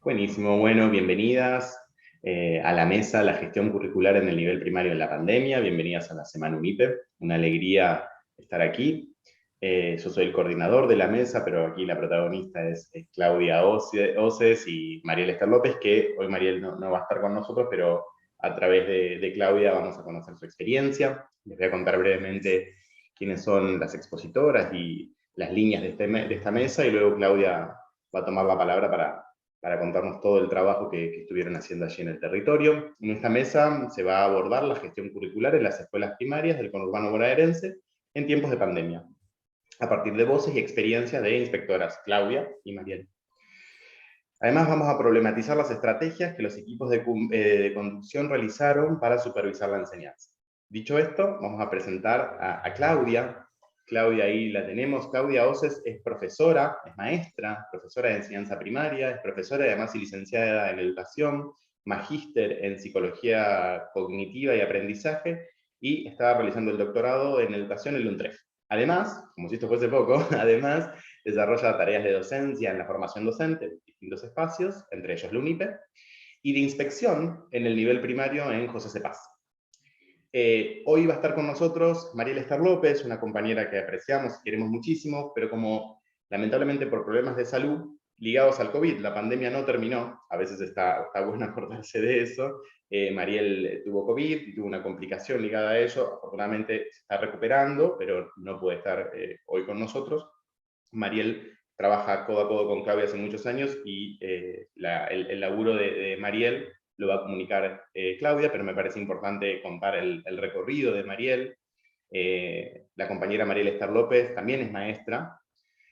Buenísimo, bueno, bienvenidas a la mesa, la gestión curricular en el nivel primario en la pandemia, bienvenidas a la Semana UNIPE, una alegría estar aquí. Yo soy el coordinador de la mesa, pero aquí la protagonista es Claudia Oces y Mariel Ester López, que hoy Mariel no va a estar con nosotros, pero a través de Claudia vamos a conocer su experiencia. Les voy a contar brevemente quiénes son las expositoras y las líneas de esta mesa, y luego Claudia va a tomar la palabra para contarnos todo el trabajo que estuvieron haciendo allí en el territorio. En esta mesa se va a abordar la gestión curricular en las escuelas primarias del conurbano bonaerense en tiempos de pandemia, a partir de voces y experiencias de inspectoras Claudia y Mariel. Además, vamos a problematizar las estrategias que los equipos de conducción realizaron para supervisar la enseñanza. Dicho esto, vamos a presentar a Claudia. Claudia, ahí la tenemos. Claudia Oces es profesora, es maestra, profesora de enseñanza primaria, es profesora además y licenciada en educación, magíster en psicología cognitiva y aprendizaje, y estaba realizando el doctorado en educación en la UNTREF. Además, como si esto fuese poco, además desarrolla tareas de docencia en la formación docente en distintos espacios, entre ellos la UNIPE, y de inspección en el nivel primario en José C. Paz. Hoy va a estar con nosotros Mariel Ester López, una compañera que apreciamos y queremos muchísimo, pero como lamentablemente por problemas de salud ligados al COVID, la pandemia no terminó, a veces está bueno acordarse de eso. Mariel tuvo COVID y tuvo una complicación ligada a ello, afortunadamente se está recuperando, pero no puede estar hoy con nosotros. Mariel trabaja codo a codo con Claudia hace muchos años y el laburo de Mariel lo va a comunicar Claudia, pero me parece importante contar el recorrido de Mariel. La compañera Mariel Ester López también es maestra,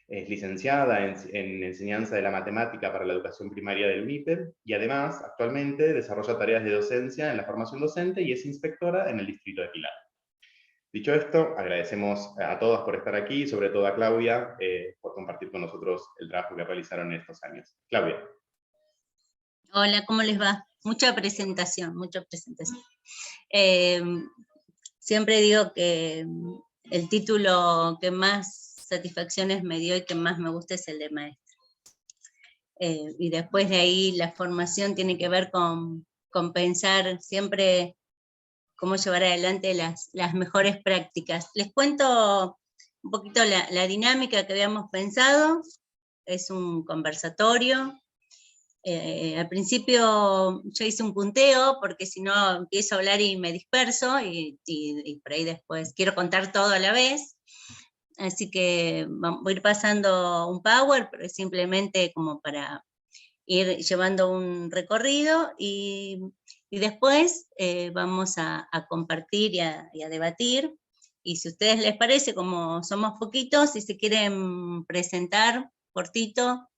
es licenciada en enseñanza de la matemática para la educación primaria del UNIPE, y además actualmente desarrolla tareas de docencia en la formación docente y es inspectora en el distrito de Pilar. Dicho esto, agradecemos a todas por estar aquí, sobre todo a Claudia, por compartir con nosotros el trabajo que realizaron en estos años. Claudia. Hola, ¿cómo les va? Mucha presentación, mucha presentación. Siempre digo que el título que más satisfacciones me dio y que más me gusta es el de maestra. Y después de ahí la formación tiene que ver con pensar siempre cómo llevar adelante las mejores prácticas. Les cuento un poquito la dinámica que habíamos pensado. Es un conversatorio. Al principio yo hice un punteo, porque si no empiezo a hablar y me disperso, y por ahí después quiero contar todo a la vez. Así que voy a ir pasando un power, pero es simplemente como para ir llevando un recorrido, y después vamos a compartir y a debatir. Y si a ustedes les parece, como somos poquitos, si se quieren presentar cortito,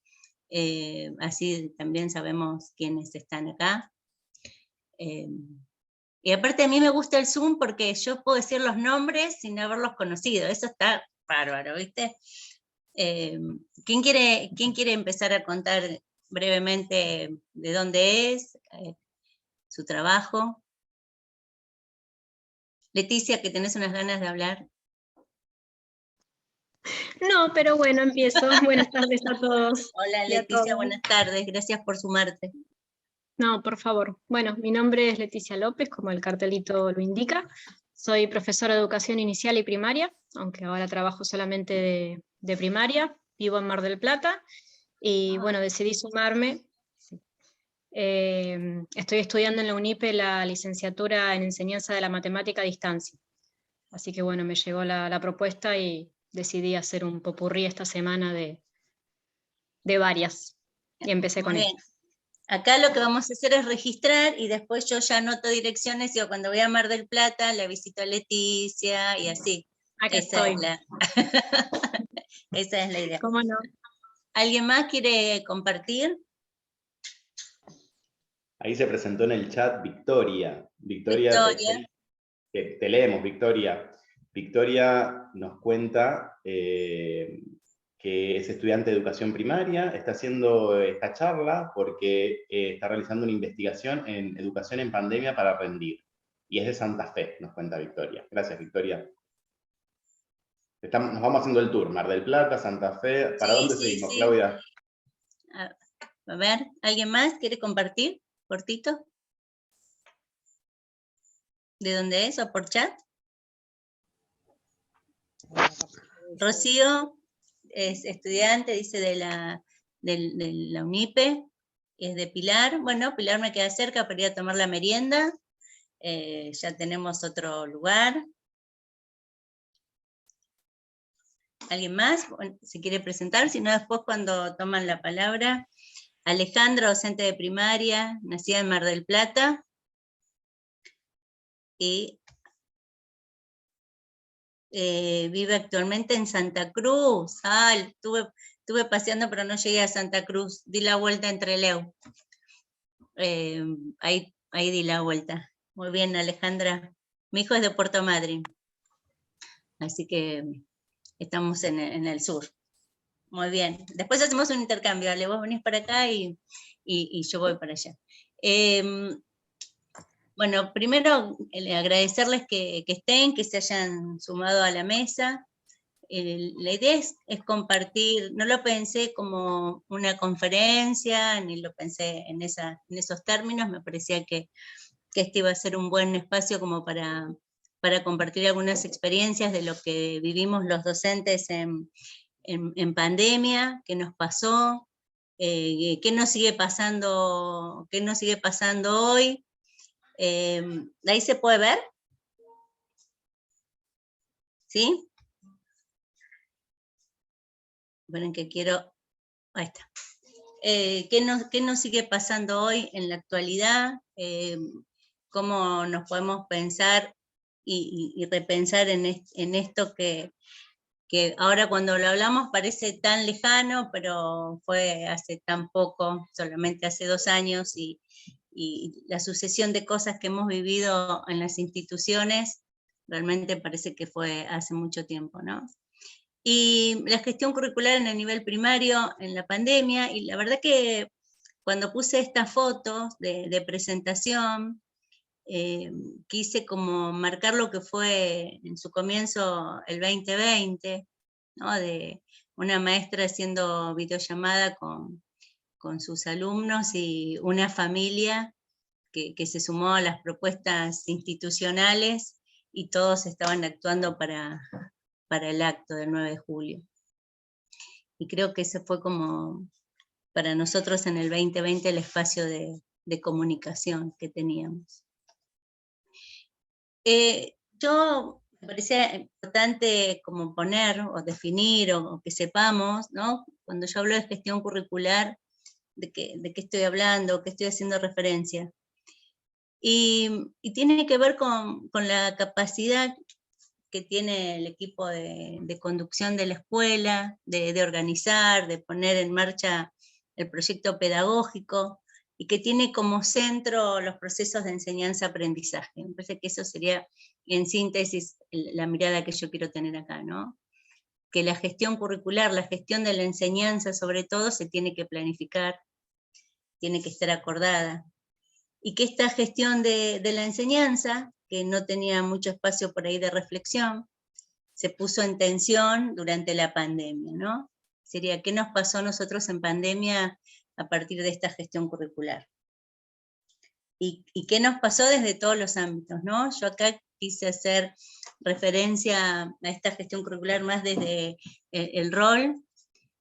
así también sabemos quiénes están acá. Y aparte a mí me gusta el Zoom porque yo puedo decir los nombres sin haberlos conocido, eso está bárbaro, ¿viste? ¿Quién quiere empezar a contar brevemente de dónde es, su trabajo? Leticia, que tenés unas ganas de hablar. No, pero bueno, empiezo. Buenas tardes a todos. Hola Leticia, buenas tardes, gracias por sumarte. No, por favor. Bueno, mi nombre es Leticia López, como el cartelito lo indica. Soy profesora de educación inicial y primaria, aunque ahora trabajo solamente de primaria. Vivo en Mar del Plata y bueno, decidí sumarme. Estoy estudiando en la UNIPE la licenciatura en enseñanza de la matemática a distancia. Así que bueno, me llegó la propuesta y decidí hacer un popurrí esta semana de varias. Y empecé con esto. Acá lo que vamos a hacer es registrar y después yo ya anoto direcciones y cuando voy a Mar del Plata la visito a Leticia y así. Acá estoy. Esa es la idea. ¿Cómo no? ¿Alguien más quiere compartir? Ahí se presentó en el chat Victoria. Victoria. Te leemos, Victoria. Victoria nos cuenta que es estudiante de educación primaria, está haciendo esta charla porque está realizando una investigación en educación en pandemia para rendir. Y es de Santa Fe, nos cuenta Victoria. Gracias, Victoria. Nos vamos haciendo el tour, Mar del Plata, Santa Fe. ¿Para dónde seguimos, Claudia? A ver, ¿alguien más quiere compartir? Cortito. ¿De dónde es? ¿O por chat? Rocío es estudiante, dice, de la UNIPE, es de Pilar. Bueno, Pilar me queda cerca para ir a tomar la merienda. Ya tenemos otro lugar. ¿Alguien más? Bueno, si quiere presentar, si no después cuando toman la palabra. Alejandra, docente de primaria, nacida en Mar del Plata. Y vive actualmente en Santa Cruz. Estuve paseando pero no llegué a Santa Cruz. Di la vuelta entre Leu. Ahí di la vuelta. Muy bien, Alejandra. Mi hijo es de Puerto Madryn. Así que estamos en el sur. Muy bien. Después hacemos un intercambio. Dale, vos venís para acá y yo voy para allá. Bueno, primero agradecerles que estén, que se hayan sumado a la mesa. La idea es compartir, no lo pensé como una conferencia, ni lo pensé en esos términos, me parecía que este iba a ser un buen espacio como para compartir algunas experiencias de lo que vivimos los docentes en pandemia, qué nos pasó, qué nos sigue pasando hoy. ¿Ahí se puede ver? ¿Sí? Bueno, que quiero... Ahí está. ¿Qué nos sigue pasando hoy en la actualidad? ¿Cómo nos podemos pensar y repensar en esto que ahora cuando lo hablamos parece tan lejano, pero fue hace tan poco, solamente hace 2 años, y la sucesión de cosas que hemos vivido en las instituciones realmente parece que fue hace mucho tiempo, ¿no? Y la gestión curricular en el nivel primario en la pandemia, y la verdad que cuando puse estas fotos de presentación, quise como marcar lo que fue en su comienzo el 2020, ¿no? De una maestra haciendo videollamada con sus alumnos y una familia que se sumó a las propuestas institucionales y todos estaban actuando para el acto del 9 de julio. Y creo que ese fue como para nosotros en el 2020 el espacio de comunicación que teníamos. Yo me parecía importante como poner o definir o que sepamos, ¿no? Cuando yo hablo de gestión curricular, de qué estoy hablando, qué estoy haciendo referencia. Y tiene que ver con la capacidad que tiene el equipo de conducción de la escuela, de organizar, de poner en marcha el proyecto pedagógico, y que tiene como centro los procesos de enseñanza-aprendizaje. Me parece que eso sería, en síntesis, la mirada que yo quiero tener acá, ¿no? Que la gestión curricular, la gestión de la enseñanza sobre todo, se tiene que planificar, tiene que estar acordada, y que esta gestión de la enseñanza, que no tenía mucho espacio por ahí de reflexión, se puso en tensión durante la pandemia, ¿no? Sería, ¿qué nos pasó a nosotros en pandemia a partir de esta gestión curricular? ¿Y qué nos pasó desde todos los ámbitos, ¿no? Yo acá quise hacer referencia a esta gestión curricular más desde el rol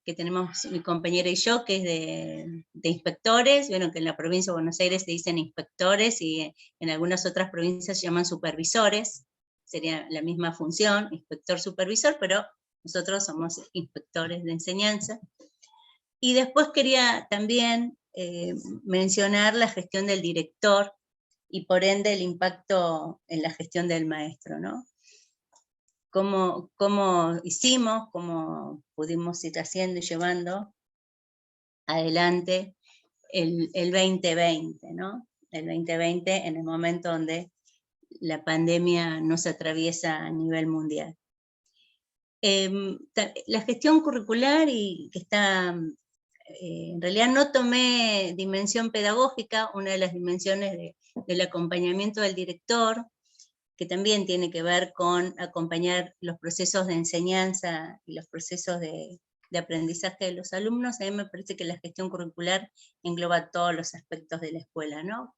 que tenemos mi compañera y yo, que es de inspectores. Bueno, que en la provincia de Buenos Aires se dicen inspectores y en algunas otras provincias se llaman supervisores. Sería la misma función, inspector-supervisor, pero nosotros somos inspectores de enseñanza. Y después quería también mencionar la gestión del director y por ende el impacto en la gestión del maestro, ¿no? Cómo hicimos, cómo pudimos ir haciendo y llevando adelante el 2020, ¿no? El 2020 en el momento donde la pandemia nos atraviesa a nivel mundial. La gestión curricular, y que está, en realidad no tomé dimensión pedagógica, una de las dimensiones del acompañamiento del director, que también tiene que ver con acompañar los procesos de enseñanza y los procesos de de aprendizaje de los alumnos, a mí me parece que la gestión curricular engloba todos los aspectos de la escuela, ¿no?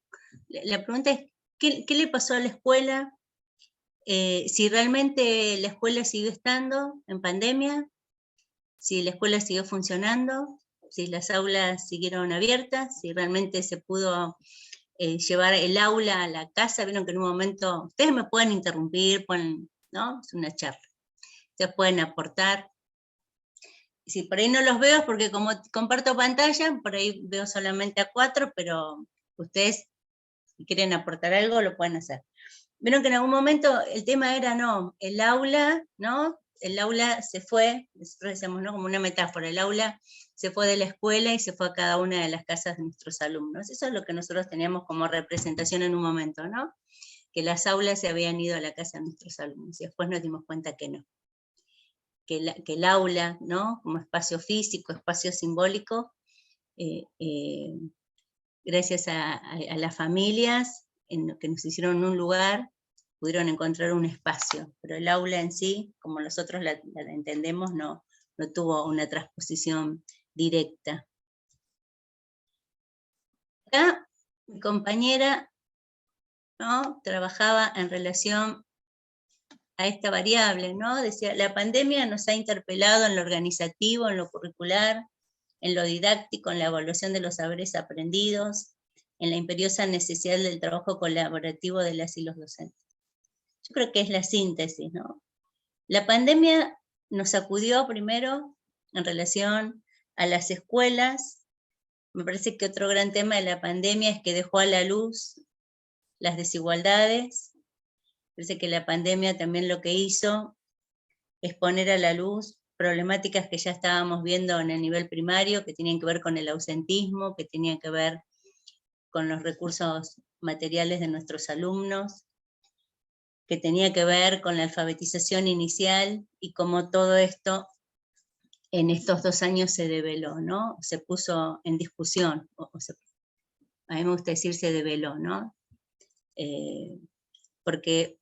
La pregunta es, ¿qué le pasó a la escuela? Si realmente la escuela siguió estando en pandemia, si la escuela siguió funcionando, si las aulas siguieron abiertas, si realmente se pudo llevar el aula a la casa. Vieron que en un momento, ustedes me pueden interrumpir, ¿no? Es una charla. Ustedes pueden aportar. Si por ahí no los veo es porque como comparto pantalla, por ahí veo solamente a 4, pero ustedes, si quieren aportar algo, lo pueden hacer. Vieron que en algún momento el tema era, no, el aula, ¿no? El aula se fue, nosotros decíamos, ¿no? Como una metáfora, el aula se fue de la escuela y se fue a cada una de las casas de nuestros alumnos. Eso es lo que nosotros teníamos como representación en un momento, ¿no? Que las aulas se habían ido a la casa de nuestros alumnos, y después nos dimos cuenta que no. Que el aula, ¿no? Como espacio físico, espacio simbólico, gracias a las familias que nos hicieron un lugar, pudieron encontrar un espacio, pero el aula en sí, como nosotros la entendemos, no tuvo una transposición directa. Acá mi compañera, ¿no? Trabajaba en relación a esta variable, ¿no? Decía, la pandemia nos ha interpelado en lo organizativo, en lo curricular, en lo didáctico, en la evaluación de los saberes aprendidos, en la imperiosa necesidad del trabajo colaborativo de las y los docentes. Yo creo que es la síntesis, ¿no? La pandemia nos sacudió primero en relación a las escuelas. Me parece que otro gran tema de la pandemia es que dejó a la luz las desigualdades. Me parece que la pandemia también lo que hizo es poner a la luz problemáticas que ya estábamos viendo en el nivel primario, que tenían que ver con el ausentismo, que tenían que ver con los recursos materiales de nuestros alumnos, que tenía que ver con la alfabetización inicial y cómo todo esto en estos 2 años se develó, ¿no? Se puso en discusión, a mí me gusta decir se develó, ¿no? Porque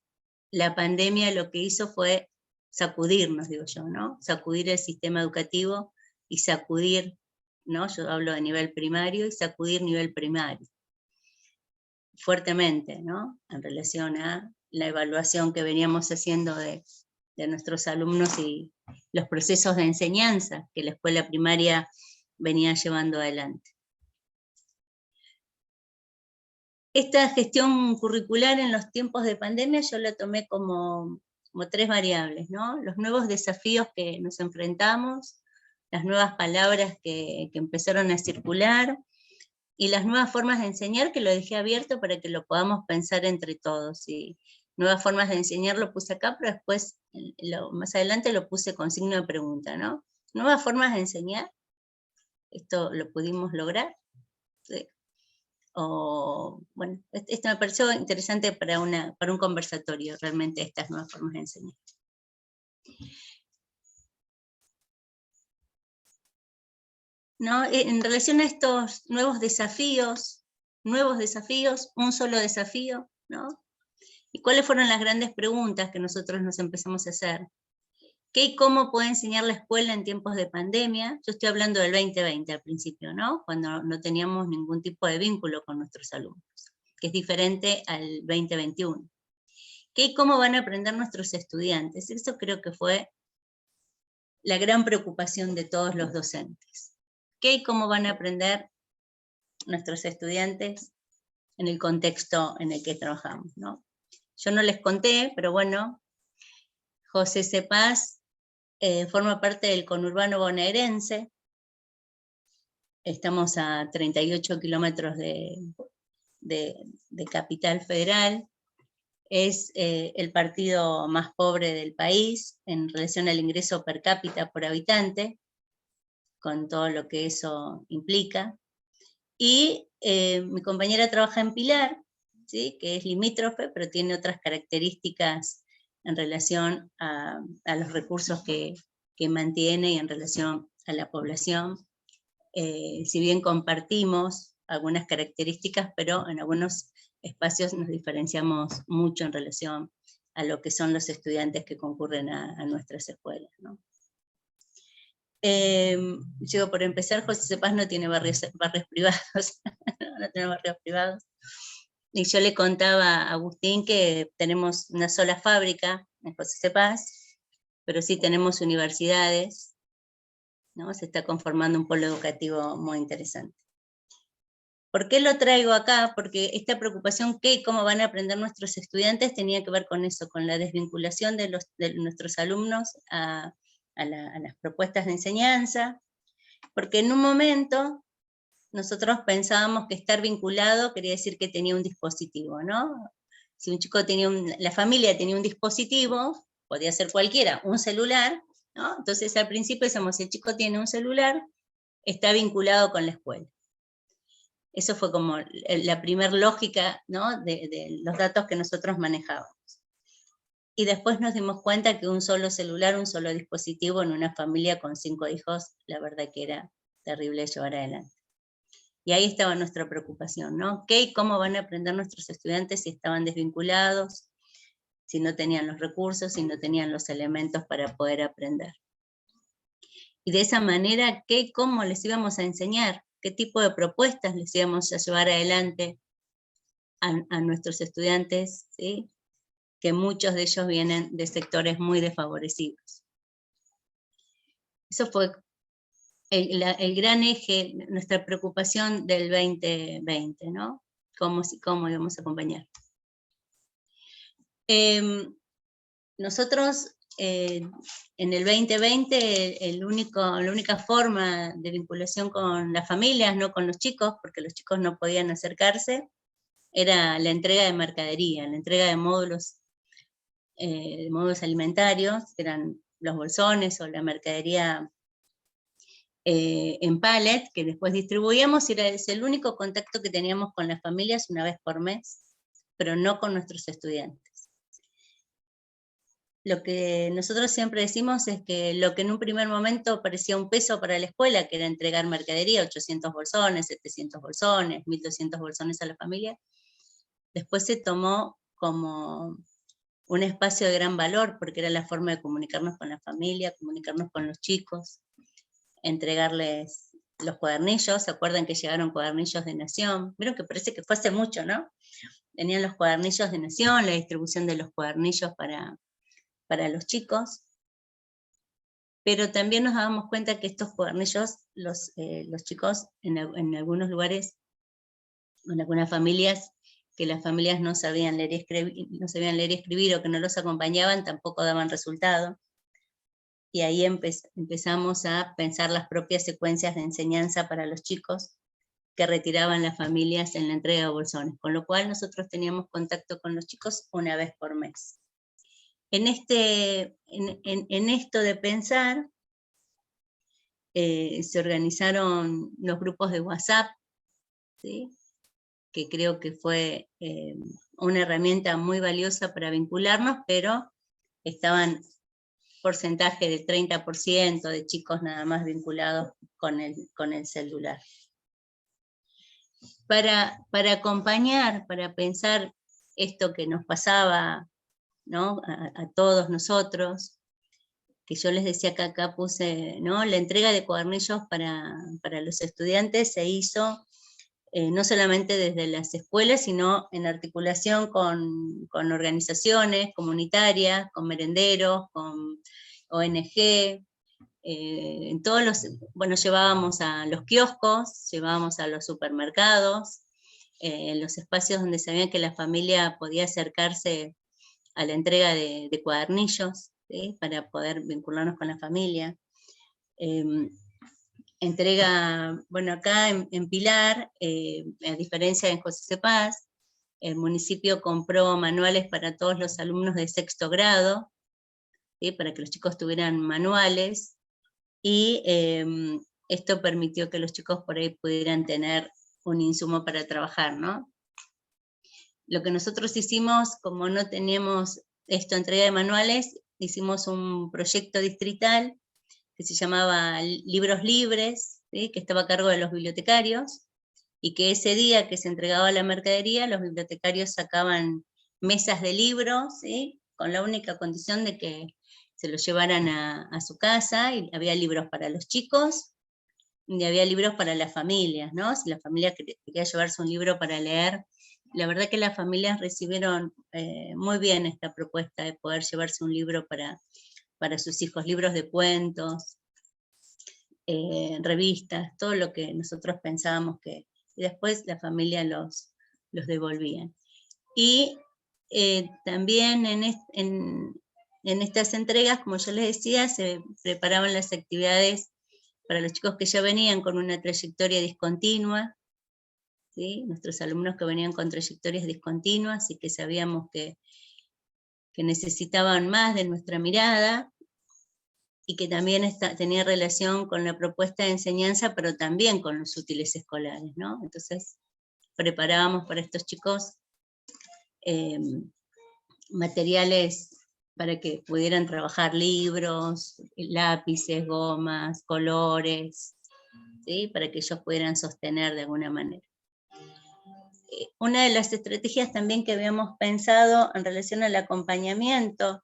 la pandemia lo que hizo fue sacudirnos, digo yo, ¿no? Sacudir el sistema educativo y sacudir, ¿no? Yo hablo de nivel primario y sacudir nivel primario. Fuertemente, ¿no? En relación a la evaluación que veníamos haciendo de nuestros alumnos y los procesos de enseñanza que la escuela primaria venía llevando adelante. Esta gestión curricular en los tiempos de pandemia yo la tomé como 3 variables, ¿no? Los nuevos desafíos que nos enfrentamos, las nuevas palabras que empezaron a circular, y las nuevas formas de enseñar, que lo dejé abierto para que lo podamos pensar entre todos. Y nuevas formas de enseñar lo puse acá, pero después, más adelante lo puse con signo de pregunta, ¿no? Nuevas formas de enseñar, esto lo pudimos lograr. ¿Sí? Bueno, esto me pareció interesante para un conversatorio, realmente, estas nuevas formas de enseñar. ¿No? En relación a estos nuevos desafíos, un solo desafío, ¿no? ¿Y cuáles fueron las grandes preguntas que nosotros nos empezamos a hacer? ¿Qué y cómo puede enseñar la escuela en tiempos de pandemia? Yo estoy hablando del 2020 al principio, ¿no? Cuando no teníamos ningún tipo de vínculo con nuestros alumnos, que es diferente al 2021. ¿Qué y cómo van a aprender nuestros estudiantes? Eso creo que fue la gran preocupación de todos los docentes. ¿Qué y cómo van a aprender nuestros estudiantes en el contexto en el que trabajamos, ¿no? Yo no les conté, pero bueno, José Cepaz forma parte del conurbano bonaerense. Estamos a 38 kilómetros de Capital Federal. Es el partido más pobre del país en relación al ingreso per cápita por habitante, con todo lo que eso implica. Y mi compañera trabaja en Pilar, ¿sí? Que es limítrofe, pero tiene otras características en relación a los recursos que mantiene y en relación a la población. Si bien compartimos algunas características, pero en algunos espacios nos diferenciamos mucho en relación a lo que son los estudiantes que concurren a nuestras escuelas, ¿no? Digo, por empezar, José C. Paz no tiene barrios privados, no tiene barrios privados. Y yo le contaba a Agustín que tenemos una sola fábrica en José C. Paz, pero sí tenemos universidades, ¿no? Se está conformando un polo educativo muy interesante. ¿Por qué lo traigo acá? Porque esta preocupación, ¿qué y cómo van a aprender nuestros estudiantes? Tenía que ver con eso, con la desvinculación de nuestros alumnos a las propuestas de enseñanza, porque en un momento nosotros pensábamos que estar vinculado quería decir que tenía un dispositivo, ¿no? Si un chico tenía la familia tenía un dispositivo, podía ser cualquiera, un celular, ¿no? Entonces al principio decíamos, si el chico tiene un celular, está vinculado con la escuela. Eso fue como la primera lógica, ¿no? de los datos que nosotros manejábamos. Y después nos dimos cuenta que un solo celular, un solo dispositivo en una familia con 5 hijos, la verdad que era terrible llevar adelante. Y ahí estaba nuestra preocupación, ¿no? ¿Qué y cómo van a aprender nuestros estudiantes si estaban desvinculados, si no tenían los recursos, si no tenían los elementos para poder aprender? Y de esa manera, ¿qué y cómo les íbamos a enseñar? ¿Qué tipo de propuestas les íbamos a llevar adelante a nuestros estudiantes, ¿sí? Que muchos de ellos vienen de sectores muy desfavorecidos. Eso fue el gran eje, nuestra preocupación del 2020, ¿no? ¿Cómo íbamos a acompañar? Nosotros, en el 2020, la única forma de vinculación con las familias, no con los chicos, porque los chicos no podían acercarse, era la entrega de mercadería, la entrega de módulos alimentarios, que eran los bolsones o la mercadería en pallet, que después distribuíamos, y es el único contacto que teníamos con las familias una vez por mes, pero no con nuestros estudiantes. Lo que nosotros siempre decimos es que lo que en un primer momento parecía un peso para la escuela, que era entregar mercadería, 800 bolsones, 700 bolsones, 1200 bolsones a la familia, después se tomó como un espacio de gran valor, porque era la forma de comunicarnos con la familia, comunicarnos con los chicos, entregarles los cuadernillos. ¿Se acuerdan que llegaron cuadernillos de Nación? Vieron que parece que fue hace mucho, ¿no? Tenían los cuadernillos de Nación, la distribución de los cuadernillos para los chicos, pero también nos dábamos cuenta que estos cuadernillos, los chicos en algunos lugares, en algunas familias, que las familias no sabían leer y escribir, o que no los acompañaban, tampoco daban resultado. Y ahí empezamos a pensar las propias secuencias de enseñanza para los chicos que retiraban las familias en la entrega de bolsones, con lo cual nosotros teníamos contacto con los chicos una vez por mes. En esto de pensar, se organizaron los grupos de WhatsApp, ¿sí? Que creo que fue una herramienta muy valiosa para vincularnos, pero estaban porcentaje del 30% de chicos nada más vinculados con el celular. Para acompañar, para pensar esto que nos pasaba, ¿no? a todos nosotros, que yo les decía que acá puse, ¿no? La entrega de cuadernillos para los estudiantes se hizo no solamente desde las escuelas, sino en articulación con organizaciones comunitarias, con merenderos, con ONG, en todos llevábamos a los kioscos, llevábamos a los supermercados, en los espacios donde sabían que la familia podía acercarse a la entrega de cuadernillos, ¿sí? Para poder vincularnos con la familia. Entrega, acá en Pilar, a diferencia de José C. Paz, el municipio compró manuales para todos los alumnos de 6º grado, ¿sí? Para que los chicos tuvieran manuales, y esto permitió que los chicos por ahí pudieran tener un insumo para trabajar, ¿no? Lo que nosotros hicimos, como no teníamos entrega de manuales, hicimos un proyecto distrital que se llamaba Libros Libres, ¿sí? Que estaba a cargo de los bibliotecarios, y que ese día que se entregaba la mercadería, los bibliotecarios sacaban mesas de libros, ¿sí? Con la única condición de que se lo llevaran a su casa, y había libros para los chicos, y había libros para las familias, ¿no? Si la familia quería llevarse un libro para leer, la verdad que las familias recibieron muy bien esta propuesta de poder llevarse un libro para sus hijos, libros de cuentos, revistas, todo lo que nosotros pensábamos que, y después la familia los devolvía. Y también en estas entregas, como yo les decía, se preparaban las actividades para los chicos que ya venían con una trayectoria discontinua, ¿sí? Nuestros alumnos que venían con trayectorias discontinuas y que sabíamos que necesitaban más de nuestra mirada, y que también tenía relación con la propuesta de enseñanza, pero también con los útiles escolares, ¿no? Entonces preparábamos para estos chicos materiales para que pudieran trabajar libros, lápices, gomas, colores, ¿sí? Para que ellos pudieran sostener de alguna manera. Una de las estrategias también que habíamos pensado en relación al acompañamiento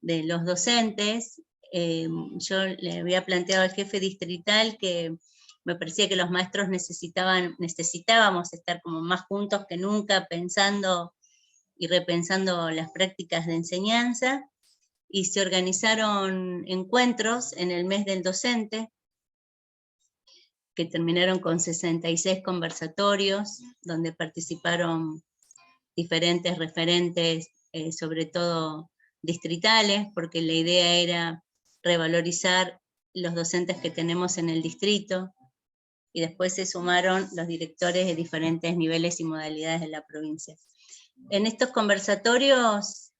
de los docentes, yo le había planteado al jefe distrital que me parecía que los maestros necesitábamos estar como más juntos que nunca, pensando y repensando las prácticas de enseñanza, y se organizaron encuentros en el mes del docente, que terminaron con 66 conversatorios, donde participaron diferentes referentes, sobre todo distritales, porque la idea era revalorizar los docentes que tenemos en el distrito, y después se sumaron los directores de diferentes niveles y modalidades de la provincia. En estos conversatorios,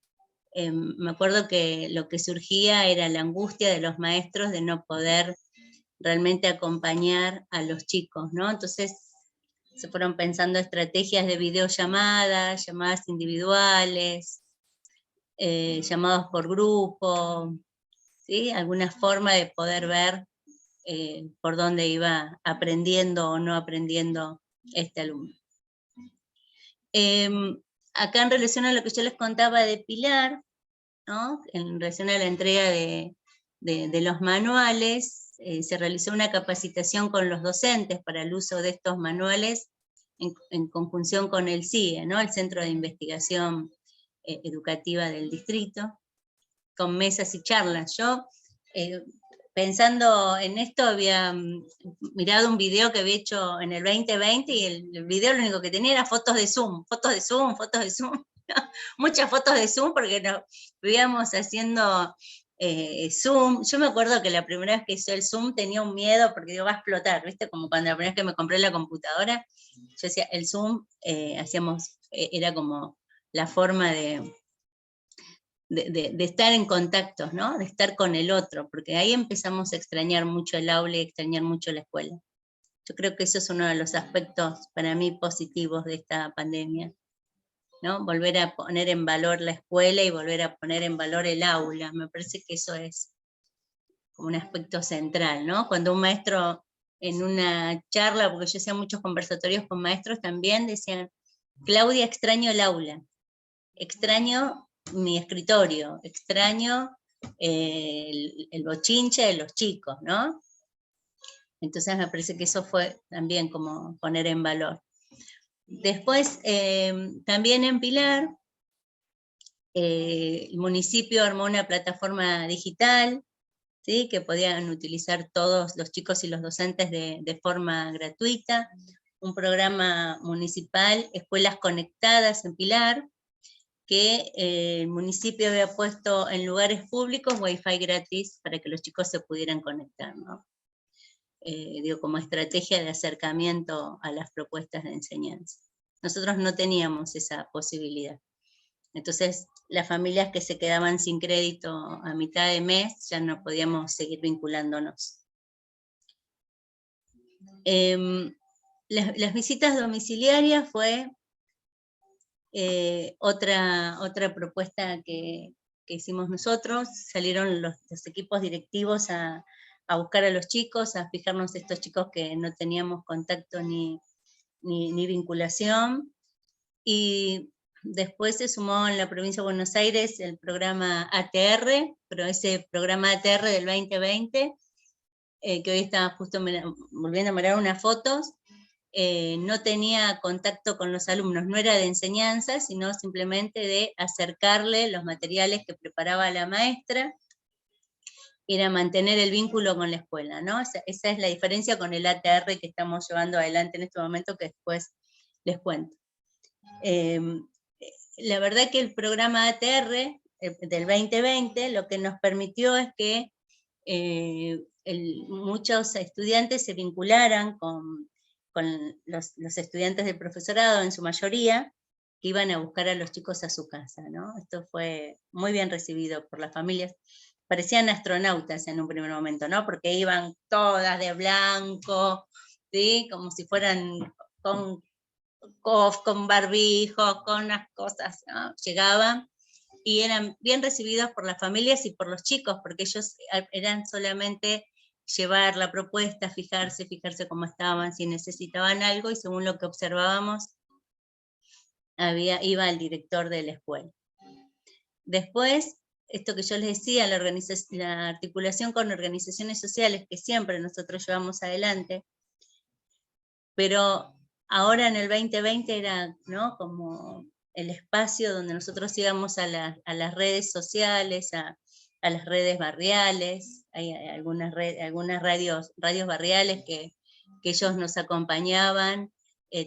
me acuerdo que lo que surgía era la angustia de los maestros de no poder realmente acompañar a los chicos, ¿no? Entonces se fueron pensando estrategias de videollamadas, llamadas individuales, llamados por grupo, ¿sí? Alguna forma de poder ver por dónde iba aprendiendo o no aprendiendo este alumno. Acá en relación a lo que yo les contaba de Pilar, ¿no? En relación a la entrega de los manuales, se realizó una capacitación con los docentes para el uso de estos manuales en conjunción con el CIE, ¿no? El Centro de Investigación Educativa del Distrito, con mesas y charlas. Yo, pensando en esto, había mirado un video que había hecho en el 2020, y el video lo único que tenía era fotos de Zoom, muchas fotos de Zoom, porque nos vivíamos haciendo Zoom. Yo me acuerdo que la primera vez que hice el Zoom tenía un miedo, porque digo, va a explotar, ¿viste? Como cuando la primera vez que me compré la computadora, yo decía, el Zoom, era como la forma de estar en contacto, ¿no? De estar con el otro, porque ahí empezamos a extrañar mucho el aula y a extrañar mucho la escuela. Yo creo que eso es uno de los aspectos para mí positivos de esta pandemia, ¿no? Volver a poner en valor la escuela y volver a poner en valor el aula. Me parece que eso es como un aspecto central, ¿no? Cuando un maestro en una charla, porque yo hacía muchos conversatorios con maestros también, decían, Claudia, extraño el aula, extraño mi escritorio, extraño el bochinche de los chicos, ¿no? Entonces me parece que eso fue también como poner en valor. Después, también en Pilar, el municipio armó una plataforma digital, ¿sí? Que podían utilizar todos los chicos y los docentes de forma gratuita, un programa municipal, Escuelas Conectadas en Pilar, que el municipio había puesto en lugares públicos Wi-Fi gratis para que los chicos se pudieran conectar, ¿no? Digo, como estrategia de acercamiento a las propuestas de enseñanza. Nosotros no teníamos esa posibilidad. Entonces, las familias que se quedaban sin crédito a mitad de mes, ya no podíamos seguir vinculándonos. Las visitas domiciliarias fue otra propuesta que hicimos nosotros. Salieron los equipos directivos a buscar a los chicos, a fijarnos estos chicos que no teníamos contacto ni vinculación, y Después se sumó en la provincia de Buenos Aires el programa ATR, pero ese programa ATR del 2020, que hoy estaba justo volviendo a mirar unas fotos, no tenía contacto con los alumnos, no era de enseñanza, sino simplemente de acercarle los materiales que preparaba la maestra, era mantener el vínculo con la escuela, ¿no? Esa es la diferencia con el ATR que estamos llevando adelante en este momento, que después les cuento. La verdad que el programa ATR del 2020 lo que nos permitió es que muchos estudiantes se vincularan con los estudiantes del profesorado, en su mayoría, que iban a buscar a los chicos a su casa, ¿no? Esto fue muy bien recibido por las familias. Parecían astronautas en un primer momento, ¿no? Porque iban todas de blanco, ¿sí? Como si fueran con barbijos, con unas cosas, ¿no? Llegaban y eran bien recibidos por las familias y por los chicos, porque ellos eran solamente llevar la propuesta, fijarse cómo estaban, si necesitaban algo, y según lo que observábamos, iba el director de la escuela. Después, esto que yo les decía, la articulación con organizaciones sociales, que siempre nosotros llevamos adelante, pero ahora en el 2020 era, ¿no?, como el espacio donde nosotros íbamos a las redes sociales, a las redes barriales. Hay algunas radios barriales que ellos nos acompañaban.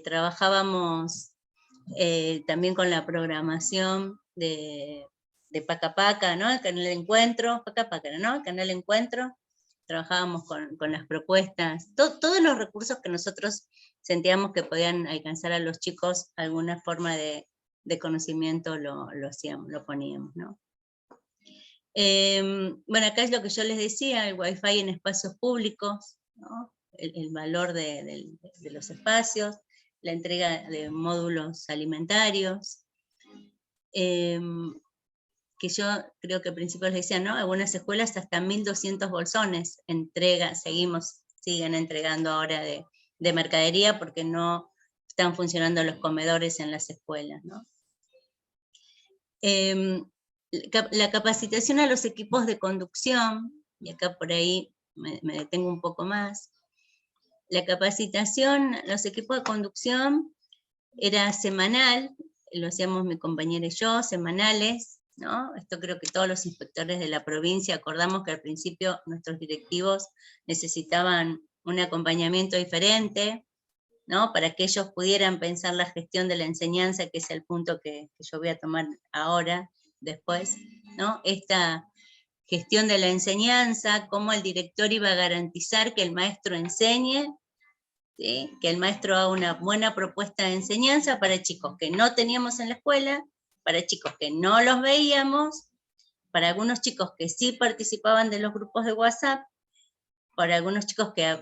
Trabajábamos también con la programación de Paca Paca, ¿no? El canal de encuentro, Paca Paca, ¿no? El canal de encuentro. Trabajábamos con las propuestas, todos los recursos que nosotros sentíamos que podían alcanzar a los chicos alguna forma de conocimiento, lo hacíamos, lo poníamos, ¿no? Bueno, acá es lo que yo les decía, el Wi-Fi en espacios públicos, ¿no? El valor de los espacios, la entrega de módulos alimentarios, que yo creo que al principio les decía, ¿no? Algunas escuelas hasta 1.200 bolsones siguen entregando ahora de mercadería, porque no están funcionando los comedores en las escuelas, ¿no? La capacitación a los equipos de conducción, y acá por ahí me detengo un poco más. La capacitación a los equipos de conducción era semanal, lo hacíamos mi compañera y yo, semanales, ¿no? Esto creo que todos los inspectores de la provincia acordamos que al principio nuestros directivos necesitaban un acompañamiento diferente, ¿no? Para que ellos pudieran pensar la gestión de la enseñanza, que es el punto que yo voy a tomar ahora, después, ¿no? Esta gestión de la enseñanza, cómo el director iba a garantizar que el maestro enseñe, ¿sí? Que el maestro haga una buena propuesta de enseñanza para chicos que no teníamos en la escuela, para chicos que no los veíamos, para algunos chicos que sí participaban de los grupos de WhatsApp, para algunos chicos que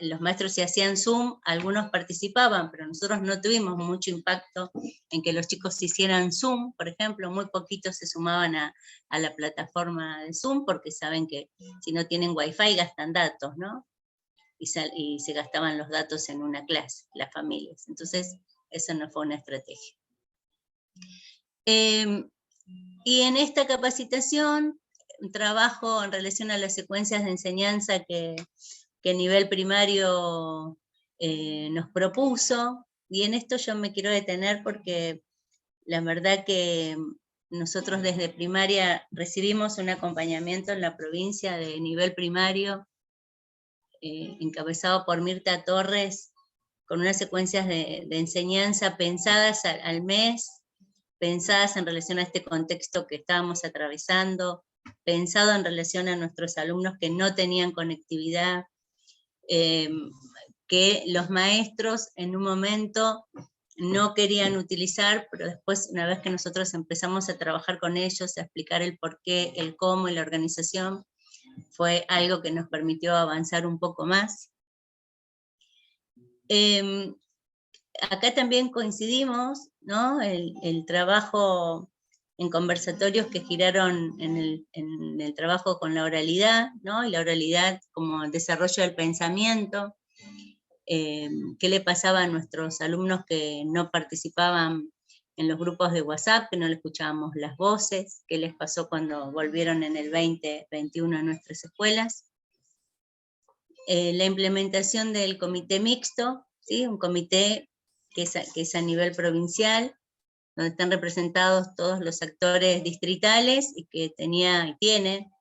los maestros se hacían Zoom, algunos participaban, pero nosotros no tuvimos mucho impacto en que los chicos se hicieran Zoom, por ejemplo, muy poquitos se sumaban a la plataforma de Zoom, porque saben que si no tienen Wi-Fi gastan datos, ¿no? Y se gastaban los datos en una clase, las familias. Entonces, eso no fue una estrategia. Y en esta capacitación, un trabajo en relación a las secuencias de enseñanza que a nivel primario nos propuso, y en esto yo me quiero detener porque la verdad que nosotros desde primaria recibimos un acompañamiento en la provincia de nivel primario, encabezado por Mirta Torres, con unas secuencias de enseñanza pensadas al mes, pensadas en relación a este contexto que estábamos atravesando, pensado en relación a nuestros alumnos que no tenían conectividad, que los maestros en un momento no querían utilizar, pero después, una vez que nosotros empezamos a trabajar con ellos, a explicar el porqué, el cómo y la organización, fue algo que nos permitió avanzar un poco más. Acá también coincidimos, ¿no? El trabajo en conversatorios que giraron en el trabajo con la oralidad, ¿no? Y la oralidad como desarrollo del pensamiento, qué le pasaba a nuestros alumnos que no participaban en los grupos de WhatsApp, que no le escuchábamos las voces, qué les pasó cuando volvieron en el 2021 a nuestras escuelas. La implementación del comité mixto, ¿sí? Un comité que es a nivel provincial, donde están representados todos los actores distritales y que tiene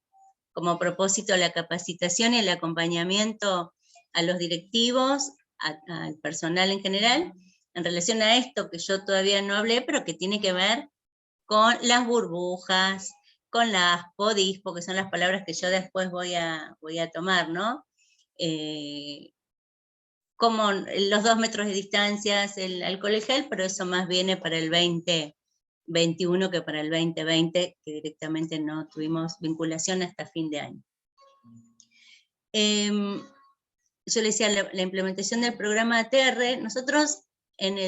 como propósito la capacitación y el acompañamiento a los directivos, al personal en general, en relación a esto que yo todavía no hablé, pero que tiene que ver con las burbujas, con las PODISPO, que son las palabras que yo después voy a tomar, ¿no? Como los 2 metros de distancia, el alcohol gel, pero eso más viene para el 2021 que para el 2020, que directamente no tuvimos vinculación hasta fin de año. Yo le decía, la implementación del programa ATR, nosotros en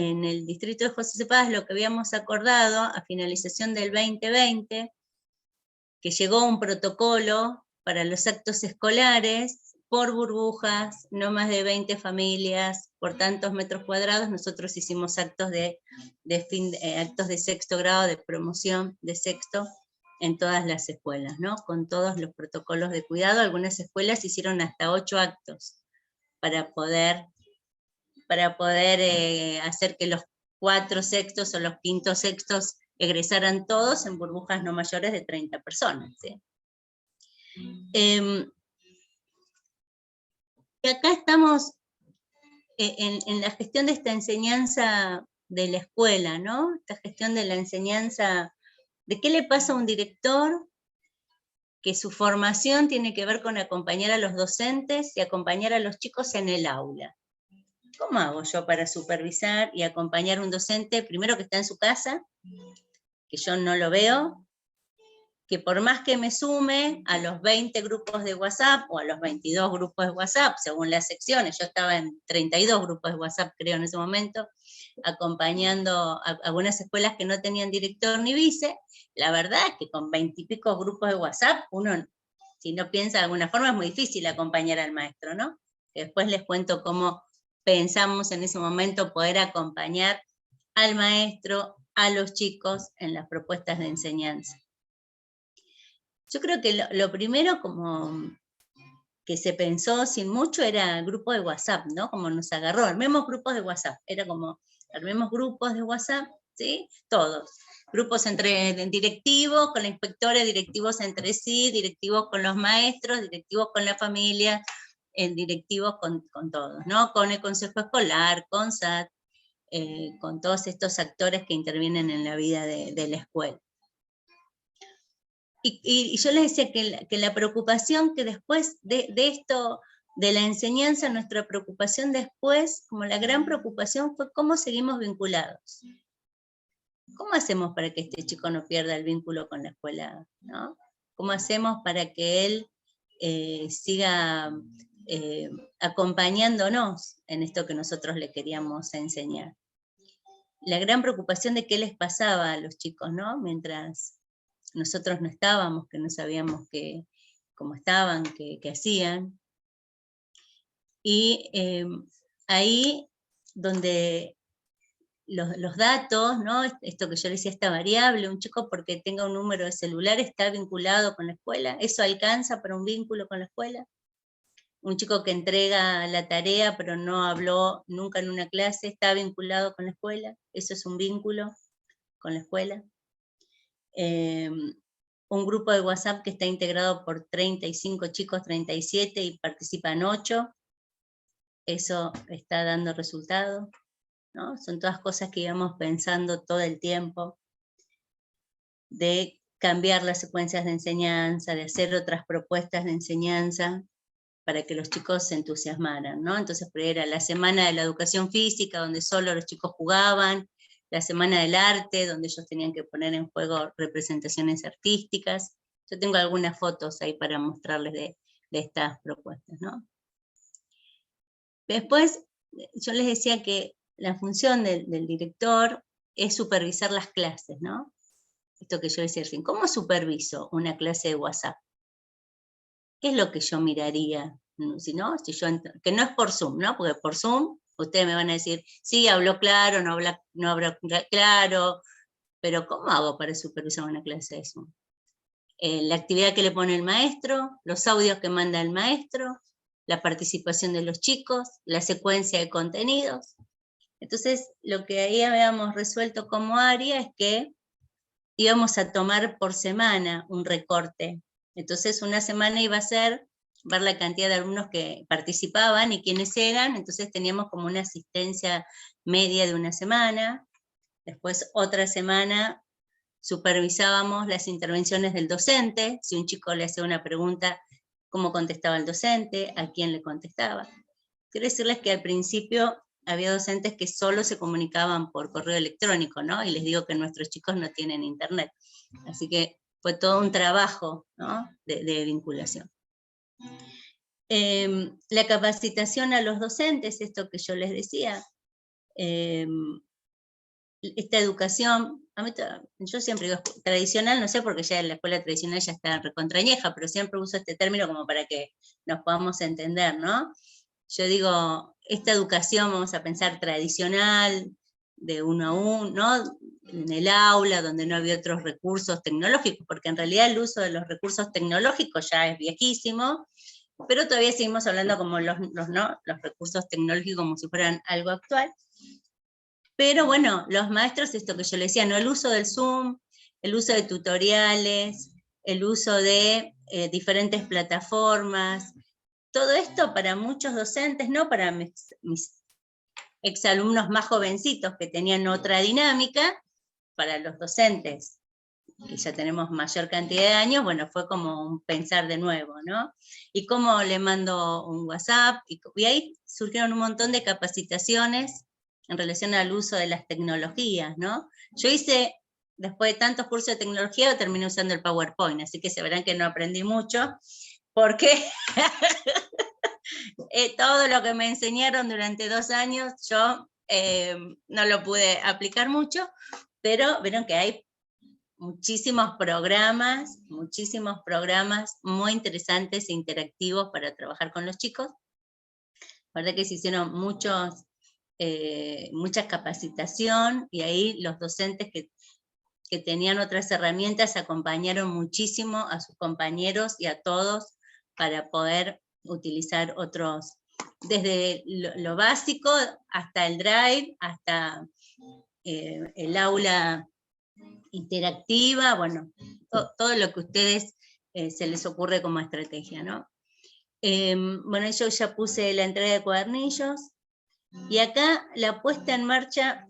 el distrito de José C. Paz lo que habíamos acordado a finalización del 2020, que llegó un protocolo para los actos escolares, por burbujas, no más de 20 familias, por tantos metros cuadrados. Nosotros hicimos actos de sexto grado, de promoción de sexto, en todas las escuelas, ¿no? Con todos los protocolos de cuidado. Algunas escuelas hicieron hasta 8 actos para poder hacer que los 4 sextos o los 5 sextos egresaran todos en burbujas no mayores de 30 personas, ¿sí? Y acá estamos en la gestión de esta enseñanza de la escuela, ¿no? Esta gestión de la enseñanza, ¿de qué le pasa a un director? Que su formación tiene que ver con acompañar a los docentes y acompañar a los chicos en el aula. ¿Cómo hago yo para supervisar y acompañar a un docente, primero que está en su casa, que yo no lo veo, que por más que me sume a los 20 grupos de WhatsApp o a los 22 grupos de WhatsApp, según las secciones, yo estaba en 32 grupos de WhatsApp, creo, en ese momento, acompañando a algunas escuelas que no tenían director ni vice, la verdad es que con 20 y pico grupos de WhatsApp, uno, si no piensa de alguna forma, es muy difícil acompañar al maestro, ¿no? Que después les cuento cómo pensamos en ese momento poder acompañar al maestro, a los chicos en las propuestas de enseñanza. Yo creo que lo primero como que se pensó sin mucho era el grupo de WhatsApp, ¿no? Como nos agarró, armemos grupos de WhatsApp, era como, armemos grupos de WhatsApp, ¿sí? Todos. Grupos entre directivos, con la inspectora, directivos entre sí, directivos con los maestros, directivos con la familia, directivos con todos, ¿no? Con el consejo escolar, con SAT, con todos estos actores que intervienen en la vida de la escuela. Y yo les decía que la preocupación que después de esto, de la enseñanza, nuestra preocupación después, como la gran preocupación fue cómo seguimos vinculados. ¿Cómo hacemos para que este chico no pierda el vínculo con la escuela, ¿no? ¿Cómo hacemos para que él siga acompañándonos en esto que nosotros le queríamos enseñar? La gran preocupación de qué les pasaba a los chicos, ¿no? Mientras nosotros no estábamos, que no sabíamos cómo estaban, qué hacían. Y ahí donde los datos, ¿no? Esto que yo le decía, esta variable, un chico porque tenga un número de celular está vinculado con la escuela, ¿eso alcanza para un vínculo con la escuela? Un chico que entrega la tarea pero no habló nunca en una clase, ¿está vinculado con la escuela? ¿Eso es un vínculo con la escuela? Un grupo de WhatsApp que está integrado por 35 chicos, 37, y participan 8, ¿eso está dando resultado? ¿No? Son todas cosas que íbamos pensando todo el tiempo, de cambiar las secuencias de enseñanza, de hacer otras propuestas de enseñanza, para que los chicos se entusiasmaran, ¿no? Entonces era la semana de la educación física, donde solo los chicos jugaban, la semana del arte, donde ellos tenían que poner en juego representaciones artísticas. Yo tengo algunas fotos ahí para mostrarles de estas propuestas, ¿no? Después, yo les decía que la función del director es supervisar las clases, ¿no? Esto que yo decía al fin, ¿cómo superviso una clase de WhatsApp? ¿Qué es lo que yo miraría? Si yo que no es por Zoom, ¿no? Porque por Zoom Ustedes me van a decir, sí, habló claro, no habló claro, pero ¿cómo hago para supervisar una clase de Zoom? La actividad que le pone el maestro, los audios que manda el maestro, la participación de los chicos, la secuencia de contenidos. Entonces, lo que ahí habíamos resuelto como área es que íbamos a tomar por semana un recorte. Entonces, una semana iba a ser ver la cantidad de alumnos que participaban y quiénes eran, entonces teníamos como una asistencia media de una semana. Después, otra semana, supervisábamos las intervenciones del docente. Si un chico le hacía una pregunta, cómo contestaba el docente, a quién le contestaba. Quiero decirles que al principio había docentes que solo se comunicaban por correo electrónico, ¿no? Y les digo que nuestros chicos no tienen internet. Así que fue todo un trabajo, ¿no? de vinculación. La capacitación a los docentes, esto que yo les decía, esta educación, yo siempre digo tradicional, no sé porque ya la escuela tradicional ya está recontrañeja, pero siempre uso este término como para que nos podamos entender, ¿no? Yo digo, esta educación, vamos a pensar tradicional, de uno a uno, ¿no? En el aula, donde no había otros recursos tecnológicos, porque en realidad el uso de los recursos tecnológicos ya es viejísimo, pero todavía seguimos hablando como los recursos tecnológicos como si fueran algo actual. Pero bueno, los maestros, esto que yo les decía, ¿no? El uso del Zoom, el uso de tutoriales, el uso de diferentes plataformas, todo esto para muchos docentes, no para mis exalumnos más jovencitos que tenían otra dinámica, para los docentes, que ya tenemos mayor cantidad de años, bueno, fue como un pensar de nuevo, ¿no? Y cómo le mando un WhatsApp, y ahí surgieron un montón de capacitaciones en relación al uso de las tecnologías, ¿no? Yo hice, después de tantos cursos de tecnología, terminé usando el PowerPoint, así que se verán que no aprendí mucho, porque todo lo que me enseñaron durante 2 años, yo no lo pude aplicar mucho, pero vieron que hay muchísimos programas muy interesantes e interactivos para trabajar con los chicos. La verdad que se hicieron mucha capacitación, y ahí los docentes que tenían otras herramientas acompañaron muchísimo a sus compañeros y a todos para poder utilizar otros, desde lo básico hasta el Drive, hasta el aula interactiva, bueno, todo lo que a ustedes se les ocurre como estrategia, ¿no? Bueno, yo ya puse la entrega de cuadernillos, y acá la puesta en marcha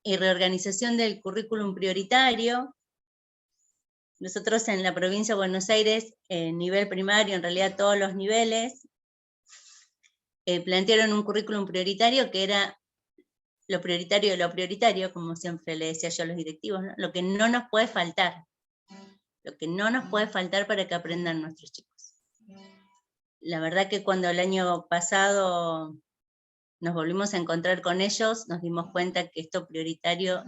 y reorganización del currículum prioritario. Nosotros en la provincia de Buenos Aires, nivel primario, en realidad todos los niveles, plantearon un currículum prioritario que era lo prioritario de lo prioritario, como siempre le decía yo a los directivos, ¿no? Lo que no nos puede faltar, para que aprendan nuestros chicos. La verdad que cuando el año pasado nos volvimos a encontrar con ellos, nos dimos cuenta que esto prioritario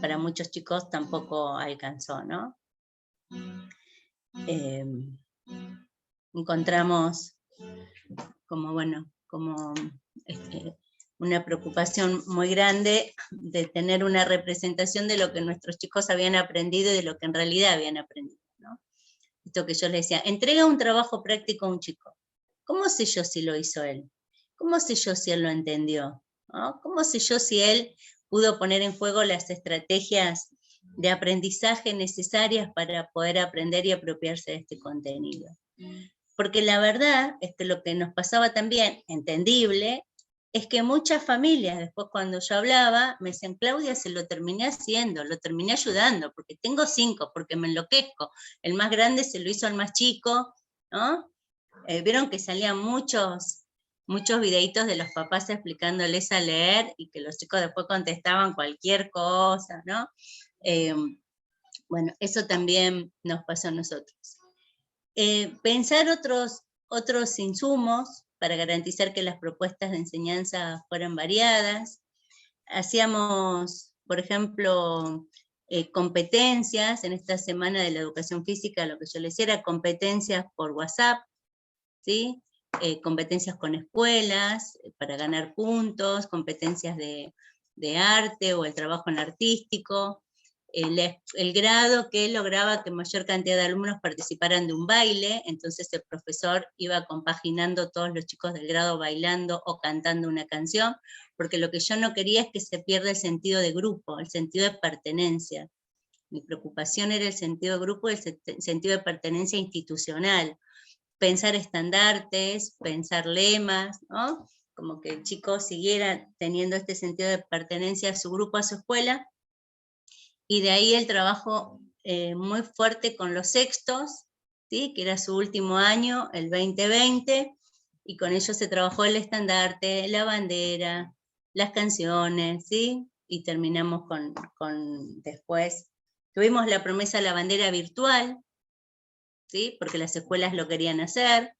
para muchos chicos tampoco alcanzó, ¿no? Encontramos como una preocupación muy grande de tener una representación de lo que nuestros chicos habían aprendido y de lo que en realidad habían aprendido, ¿no? Esto que yo les decía, entrega un trabajo práctico a un chico. ¿Cómo sé yo si lo hizo él? ¿Cómo sé yo si él lo entendió? ¿No? ¿Cómo sé yo si él pudo poner en juego las estrategias de aprendizaje necesarias para poder aprender y apropiarse de este contenido? Porque la verdad es que lo que nos pasaba también, entendible, es que muchas familias, después cuando yo hablaba, me decían, Claudia, se lo terminé haciendo, lo terminé ayudando, porque tengo 5, porque me enloquezco. El más grande se lo hizo al más chico, ¿no? Vieron que salían muchos videitos de los papás explicándoles a leer, y que los chicos después contestaban cualquier cosa, ¿no? Bueno, eso también nos pasó a nosotros. Pensar otros insumos para garantizar que las propuestas de enseñanza fueran variadas. Hacíamos, por ejemplo, competencias. En esta semana de la educación física, lo que yo les decía era competencias por WhatsApp, ¿sí? competencias con escuelas para ganar puntos, competencias de arte o el trabajo en artístico, el grado que lograba que mayor cantidad de alumnos participaran de un baile, entonces el profesor iba compaginando todos los chicos del grado bailando o cantando una canción, porque lo que yo no quería es que se pierda el sentido de grupo, el sentido de pertenencia. Mi preocupación era el sentido de grupo y el sentido de pertenencia institucional. Pensar estandartes, pensar lemas, ¿no? Como que el chico siguiera teniendo este sentido de pertenencia a su grupo, a su escuela, y de ahí el trabajo muy fuerte con los sextos, ¿sí? Que era su último año, el 2020, y con ellos se trabajó el estandarte, la bandera, las canciones, ¿sí? Y terminamos con después, tuvimos la promesa de la bandera virtual, ¿sí? Porque las escuelas lo querían hacer,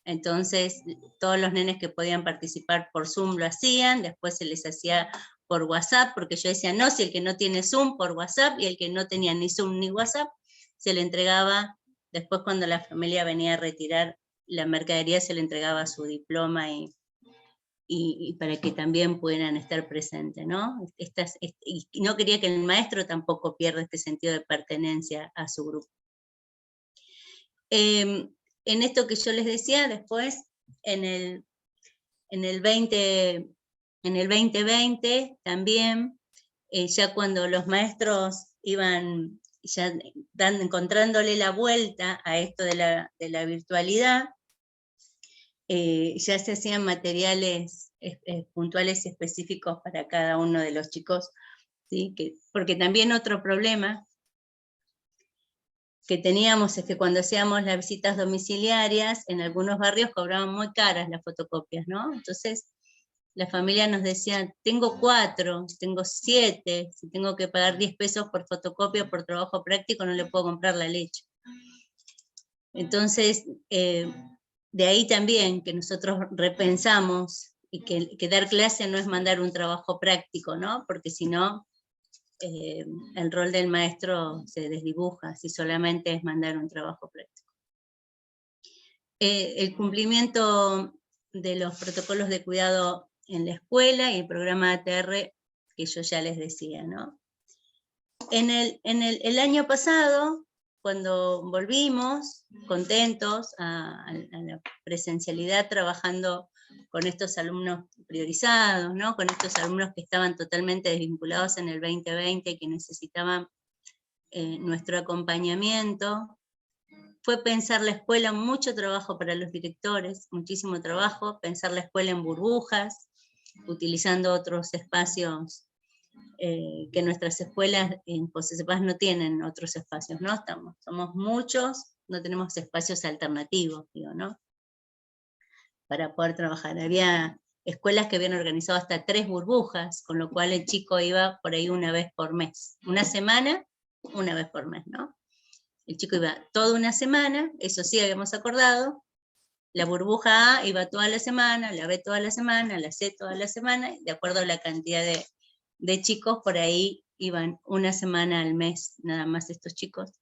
entonces todos los nenes que podían participar por Zoom lo hacían, después se les hacía por WhatsApp, porque yo decía, no, si el que no tiene Zoom, por WhatsApp, y el que no tenía ni Zoom ni WhatsApp, se le entregaba, después cuando la familia venía a retirar la mercadería, se le entregaba su diploma y para que también pudieran estar presentes, ¿no? Y no quería que el maestro tampoco pierda este sentido de pertenencia a su grupo. En esto que yo les decía, después, en el 2020 también, ya cuando los maestros iban ya encontrándole la vuelta a esto de la virtualidad, ya se hacían materiales puntuales y específicos para cada uno de los chicos, ¿sí? Porque también otro problema que teníamos es que cuando hacíamos las visitas domiciliarias, en algunos barrios cobraban muy caras las fotocopias, ¿no? Entonces, la familia nos decía, tengo 4, tengo 7, si tengo que pagar 10 pesos por fotocopia, por trabajo práctico, no le puedo comprar la leche. Entonces, de ahí también que nosotros repensamos y que dar clase no es mandar un trabajo práctico, ¿no? Porque si no, el rol del maestro se desdibuja si solamente es mandar un trabajo práctico. El cumplimiento de los protocolos de cuidado en la escuela y el programa ATR que yo ya les decía, ¿no? El año pasado, cuando volvimos contentos a la presencialidad trabajando con estos alumnos priorizados, ¿no? Con estos alumnos que estaban totalmente desvinculados en el 2020 y que necesitaban nuestro acompañamiento, fue pensar la escuela, mucho trabajo para los directores, muchísimo trabajo, pensar la escuela en burbujas, utilizando otros espacios que nuestras escuelas en José Cepaz no tienen otros espacios, ¿no? Somos muchos, no tenemos espacios alternativos, digo, ¿no? Para poder trabajar. Había escuelas que habían organizado hasta 3 burbujas, con lo cual el chico iba por ahí una vez por mes. Una semana, una vez por mes, ¿no? El chico iba toda una semana, eso sí habíamos acordado, la burbuja A iba toda la semana, la B toda la semana, la C toda la semana, de acuerdo a la cantidad de chicos, por ahí iban una semana al mes, nada más estos chicos.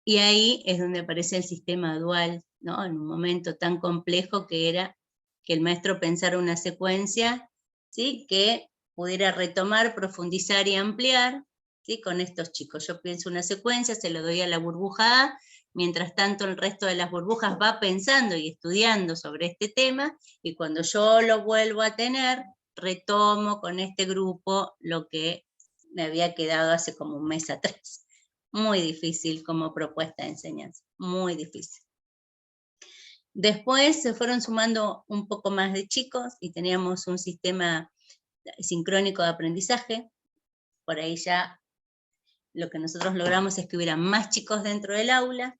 Y ahí es donde aparece el sistema dual, ¿no? En un momento tan complejo que era que el maestro pensara una secuencia, ¿sí? Que pudiera retomar, profundizar y ampliar, ¿sí? Con estos chicos. Yo pienso una secuencia, se lo doy a la burbuja A, mientras tanto el resto de las burbujas va pensando y estudiando sobre este tema, y cuando yo lo vuelvo a tener, retomo con este grupo lo que me había quedado hace como un mes atrás. Muy difícil como propuesta de enseñanza, muy difícil. Después se fueron sumando un poco más de chicos y teníamos un sistema sincrónico de aprendizaje. Por ahí ya lo que nosotros logramos es que hubiera más chicos dentro del aula.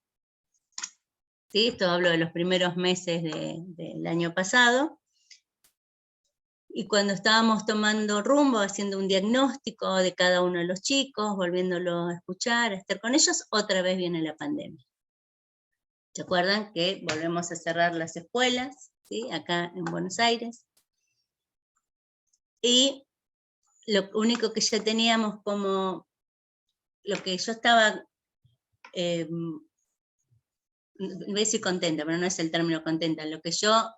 ¿Sí? Esto hablo de los primeros meses del año pasado. Y cuando estábamos tomando rumbo, haciendo un diagnóstico de cada uno de los chicos, volviéndolo a escuchar, a estar con ellos, otra vez viene la pandemia. ¿Se acuerdan que volvemos a cerrar las escuelas, ¿sí? Acá en Buenos Aires? Y lo único que ya teníamos como, lo que yo estaba voy a decir contenta, pero no es el término contenta, lo que yo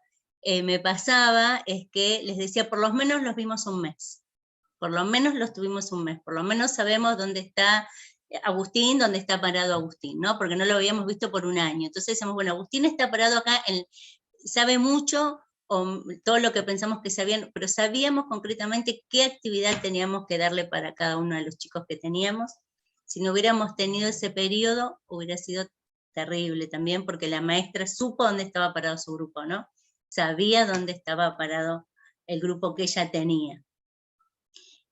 me pasaba es que les decía, por lo menos los vimos un mes, por lo menos los tuvimos un mes, por lo menos sabemos dónde está Agustín, dónde está parado Agustín, ¿no? Porque no lo habíamos visto por un año. Entonces decíamos, bueno, Agustín está parado acá, sabe mucho, o todo lo que pensamos que sabían, pero sabíamos concretamente qué actividad teníamos que darle para cada uno de los chicos que teníamos. Si no hubiéramos tenido ese periodo, hubiera sido terrible también, porque la maestra supo dónde estaba parado su grupo, ¿no? Sabía dónde estaba parado el grupo que ella tenía.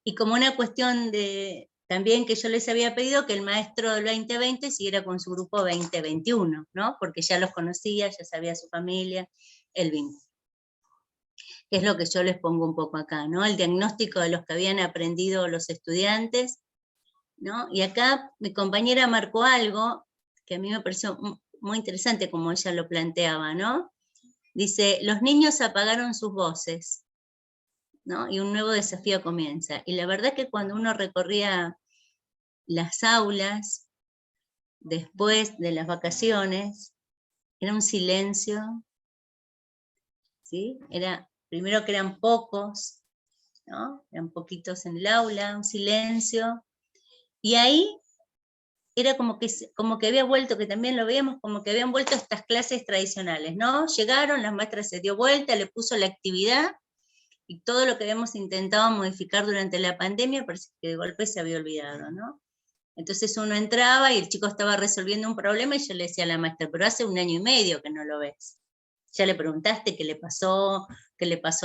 Y como una cuestión de, también que yo les había pedido que el maestro del 2020 siguiera con su grupo 2021, ¿no? Porque ya los conocía, ya sabía su familia, el vínculo. Que es lo que yo les pongo un poco acá, ¿no? El diagnóstico de los que habían aprendido los estudiantes, ¿no? Y acá mi compañera marcó algo que a mí me pareció muy interesante como ella lo planteaba, ¿no? Dice, los niños apagaron sus voces, ¿no? Y un nuevo desafío comienza. Y la verdad que cuando uno recorría las aulas, después de las vacaciones, era un silencio, ¿sí? Era, primero que eran pocos, ¿no? Eran poquitos en el aula, un silencio, y ahí era como que había vuelto, que también lo veíamos, como que habían vuelto estas clases tradicionales, ¿no? Llegaron, las maestras se dio vuelta, le puso la actividad, y todo lo que habíamos intentado modificar durante la pandemia, parece que de golpe se había olvidado, ¿no? Entonces uno entraba y el chico estaba resolviendo un problema, y yo le decía a la maestra, pero hace 1 año y medio que no lo ves. Ya le preguntaste qué le pasó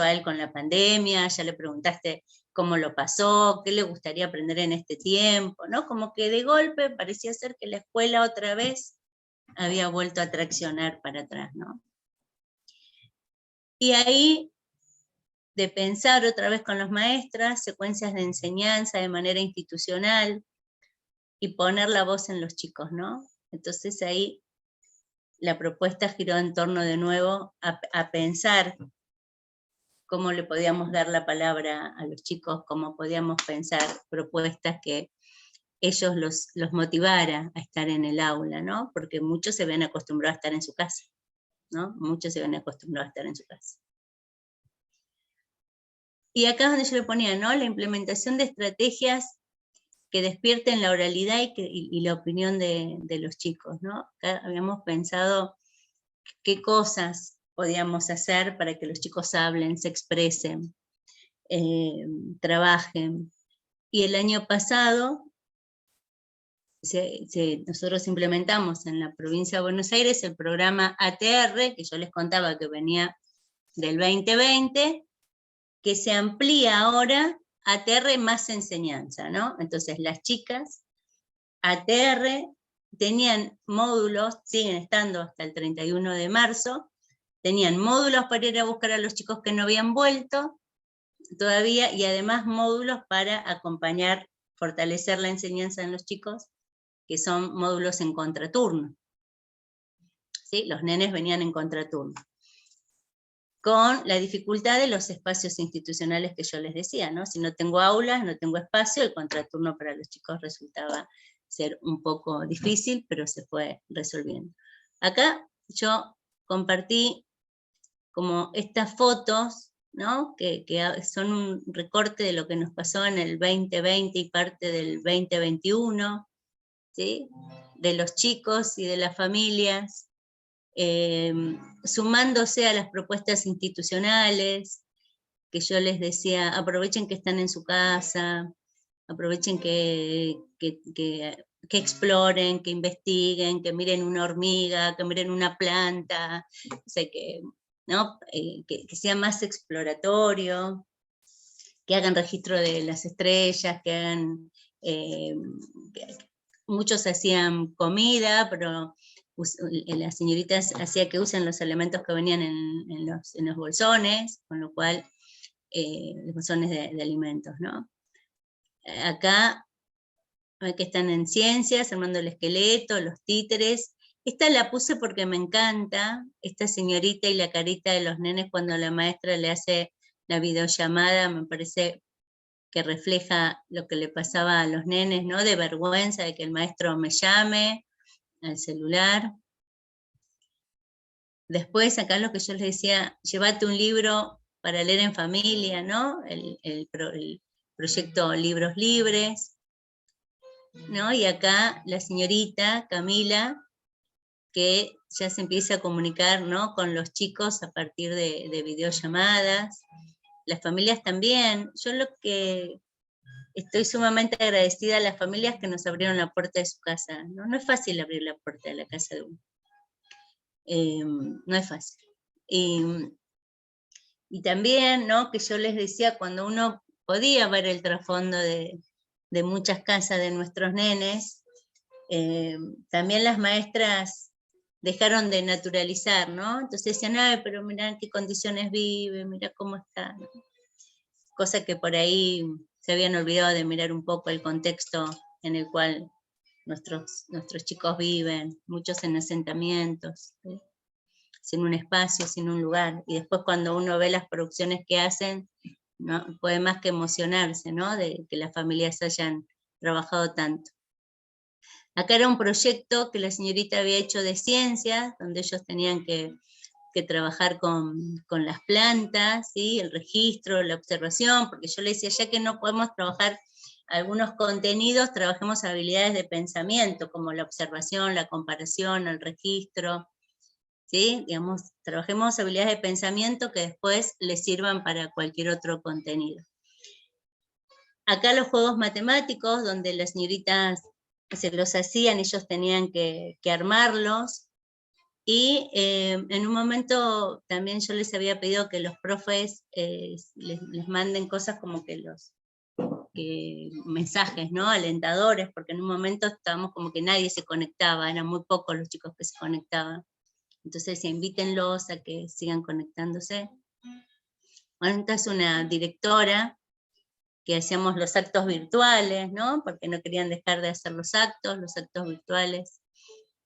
a él con la pandemia, ya le preguntaste cómo lo pasó, qué le gustaría aprender en este tiempo, ¿no? Como que de golpe parecía ser que la escuela otra vez había vuelto a traccionar para atrás, ¿no? Y ahí, de pensar otra vez con los maestras, secuencias de enseñanza de manera institucional, y poner la voz en los chicos, ¿no? Entonces ahí la propuesta giró en torno de nuevo a pensar cómo le podíamos dar la palabra a los chicos, cómo podíamos pensar propuestas que ellos los motivara a estar en el aula, ¿no? Porque muchos se ven acostumbrados a estar en su casa, ¿no? Muchos se ven acostumbrados a estar en su casa. Y acá es donde yo le ponía, ¿no? La implementación de estrategias que despierten la oralidad y la opinión de los chicos, ¿no? Acá habíamos pensado qué cosas podíamos hacer para que los chicos hablen, se expresen, trabajen. Y el año pasado nosotros implementamos en la provincia de Buenos Aires el programa ATR, que yo les contaba que venía del 2020, que se amplía ahora ATR más enseñanza, ¿no? Entonces las chicas ATR tenían módulos, siguen estando hasta el 31 de marzo, tenían módulos para ir a buscar a los chicos que no habían vuelto todavía, y además módulos para acompañar, fortalecer la enseñanza en los chicos, que son módulos en contraturno. ¿Sí? Los nenes venían en contraturno, con la dificultad de los espacios institucionales que yo les decía, ¿no? Si no tengo aulas, no tengo espacio, el contraturno para los chicos resultaba ser un poco difícil, pero se fue resolviendo. Acá yo compartí como estas fotos, ¿no? que son un recorte de lo que nos pasó en el 2020 y parte del 2021, ¿sí? De los chicos y de las familias, sumándose a las propuestas institucionales, que yo les decía, aprovechen que están en su casa, aprovechen que exploren, que investiguen, que miren una hormiga, que miren una planta, o sea, ¿no? Que sea más exploratorio, que hagan registro de las estrellas, que hagan... muchos hacían comida, pero las señoritas hacían que usen los elementos que venían en los bolsones, con lo cual, los bolsones de alimentos, ¿no? Acá, que están en ciencias, armando el esqueleto, los títeres. Esta la puse porque me encanta, esta señorita y la carita de los nenes cuando la maestra le hace la videollamada, me parece que refleja lo que le pasaba a los nenes, ¿no? De vergüenza de que el maestro me llame al celular. Después acá lo que yo les decía, llévate un libro para leer en familia, ¿no? El proyecto Libros Libres, ¿no? Y acá la señorita Camila, que ya se empieza a comunicar, ¿no?, con los chicos a partir de videollamadas. Las familias también. Yo lo que estoy sumamente agradecida a las familias que nos abrieron la puerta de su casa. No, no es fácil abrir la puerta de la casa de uno. No es fácil. Y también, ¿no?, que yo les decía, cuando uno podía ver el trasfondo de muchas casas de nuestros nenes, también las maestras dejaron de naturalizar, ¿no? Entonces decían, ay, pero mirá en qué condiciones vive, mirá cómo está, ¿no? Cosa que por ahí se habían olvidado de mirar un poco el contexto en el cual nuestros chicos viven, muchos en asentamientos, ¿sí?, sin un espacio, sin un lugar. Y después cuando uno ve las producciones que hacen, no puede más que emocionarse, ¿no?, de que las familias hayan trabajado tanto. Acá era un proyecto que la señorita había hecho de ciencias, donde ellos tenían que trabajar con las plantas, ¿sí?, el registro, la observación, porque yo le decía, ya que no podemos trabajar algunos contenidos, trabajemos habilidades de pensamiento, como la observación, la comparación, el registro, ¿sí? Digamos, trabajemos habilidades de pensamiento que después les sirvan para cualquier otro contenido. Acá los juegos matemáticos, donde las señoritas se los hacían, ellos tenían que armarlos, y en un momento también yo les había pedido que los profes les manden cosas como que mensajes, ¿no?, alentadores, porque en un momento estábamos como que nadie se conectaba, eran muy pocos los chicos que se conectaban. Entonces invítenlos a que sigan conectándose. Bueno, esta es una directora que hacíamos los actos virtuales, ¿no?, porque no querían dejar de hacer los actos virtuales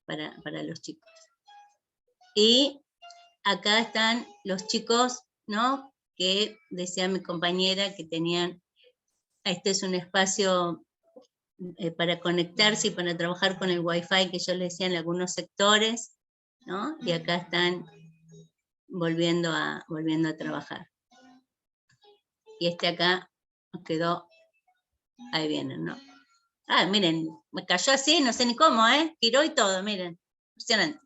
para los chicos. Y acá están los chicos, ¿no?, que decía mi compañera que tenían, este es un espacio para conectarse y para trabajar con el Wi-Fi que yo les decía en algunos sectores, ¿no?, y acá están volviendo a trabajar. Y este acá nos quedó, ahí vienen, ¿no? Ah, miren, me cayó así, no sé ni cómo, giró y todo, miren, impresionante.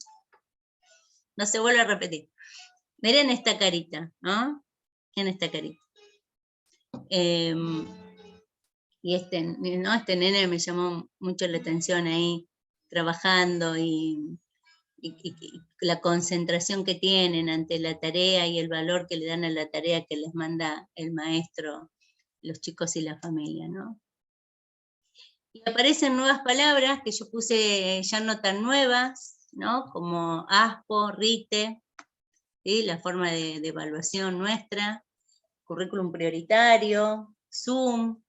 No se vuelve a repetir. Miren esta carita, ¿no? Miren esta carita. Y este nene me llamó mucho la atención ahí, trabajando, y la concentración que tienen ante la tarea y el valor que le dan a la tarea que les manda el maestro, los chicos y la familia, ¿no? Y aparecen nuevas palabras que yo puse ya no tan nuevas, ¿no?, como ASPO, RITE, ¿sí?, la forma de evaluación nuestra, currículum prioritario, Zoom,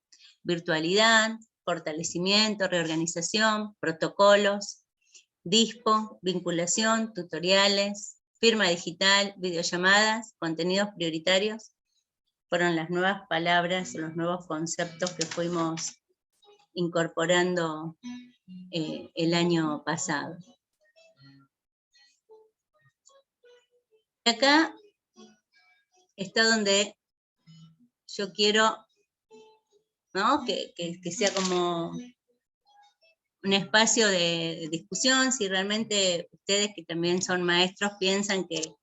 virtualidad, fortalecimiento, reorganización, protocolos, DISPO, vinculación, tutoriales, firma digital, videollamadas, contenidos prioritarios. Fueron las nuevas palabras, los nuevos conceptos que fuimos incorporando el año pasado. Y acá está donde yo quiero, ¿no?, que sea como un espacio de discusión, si realmente ustedes, que también son maestros, piensan que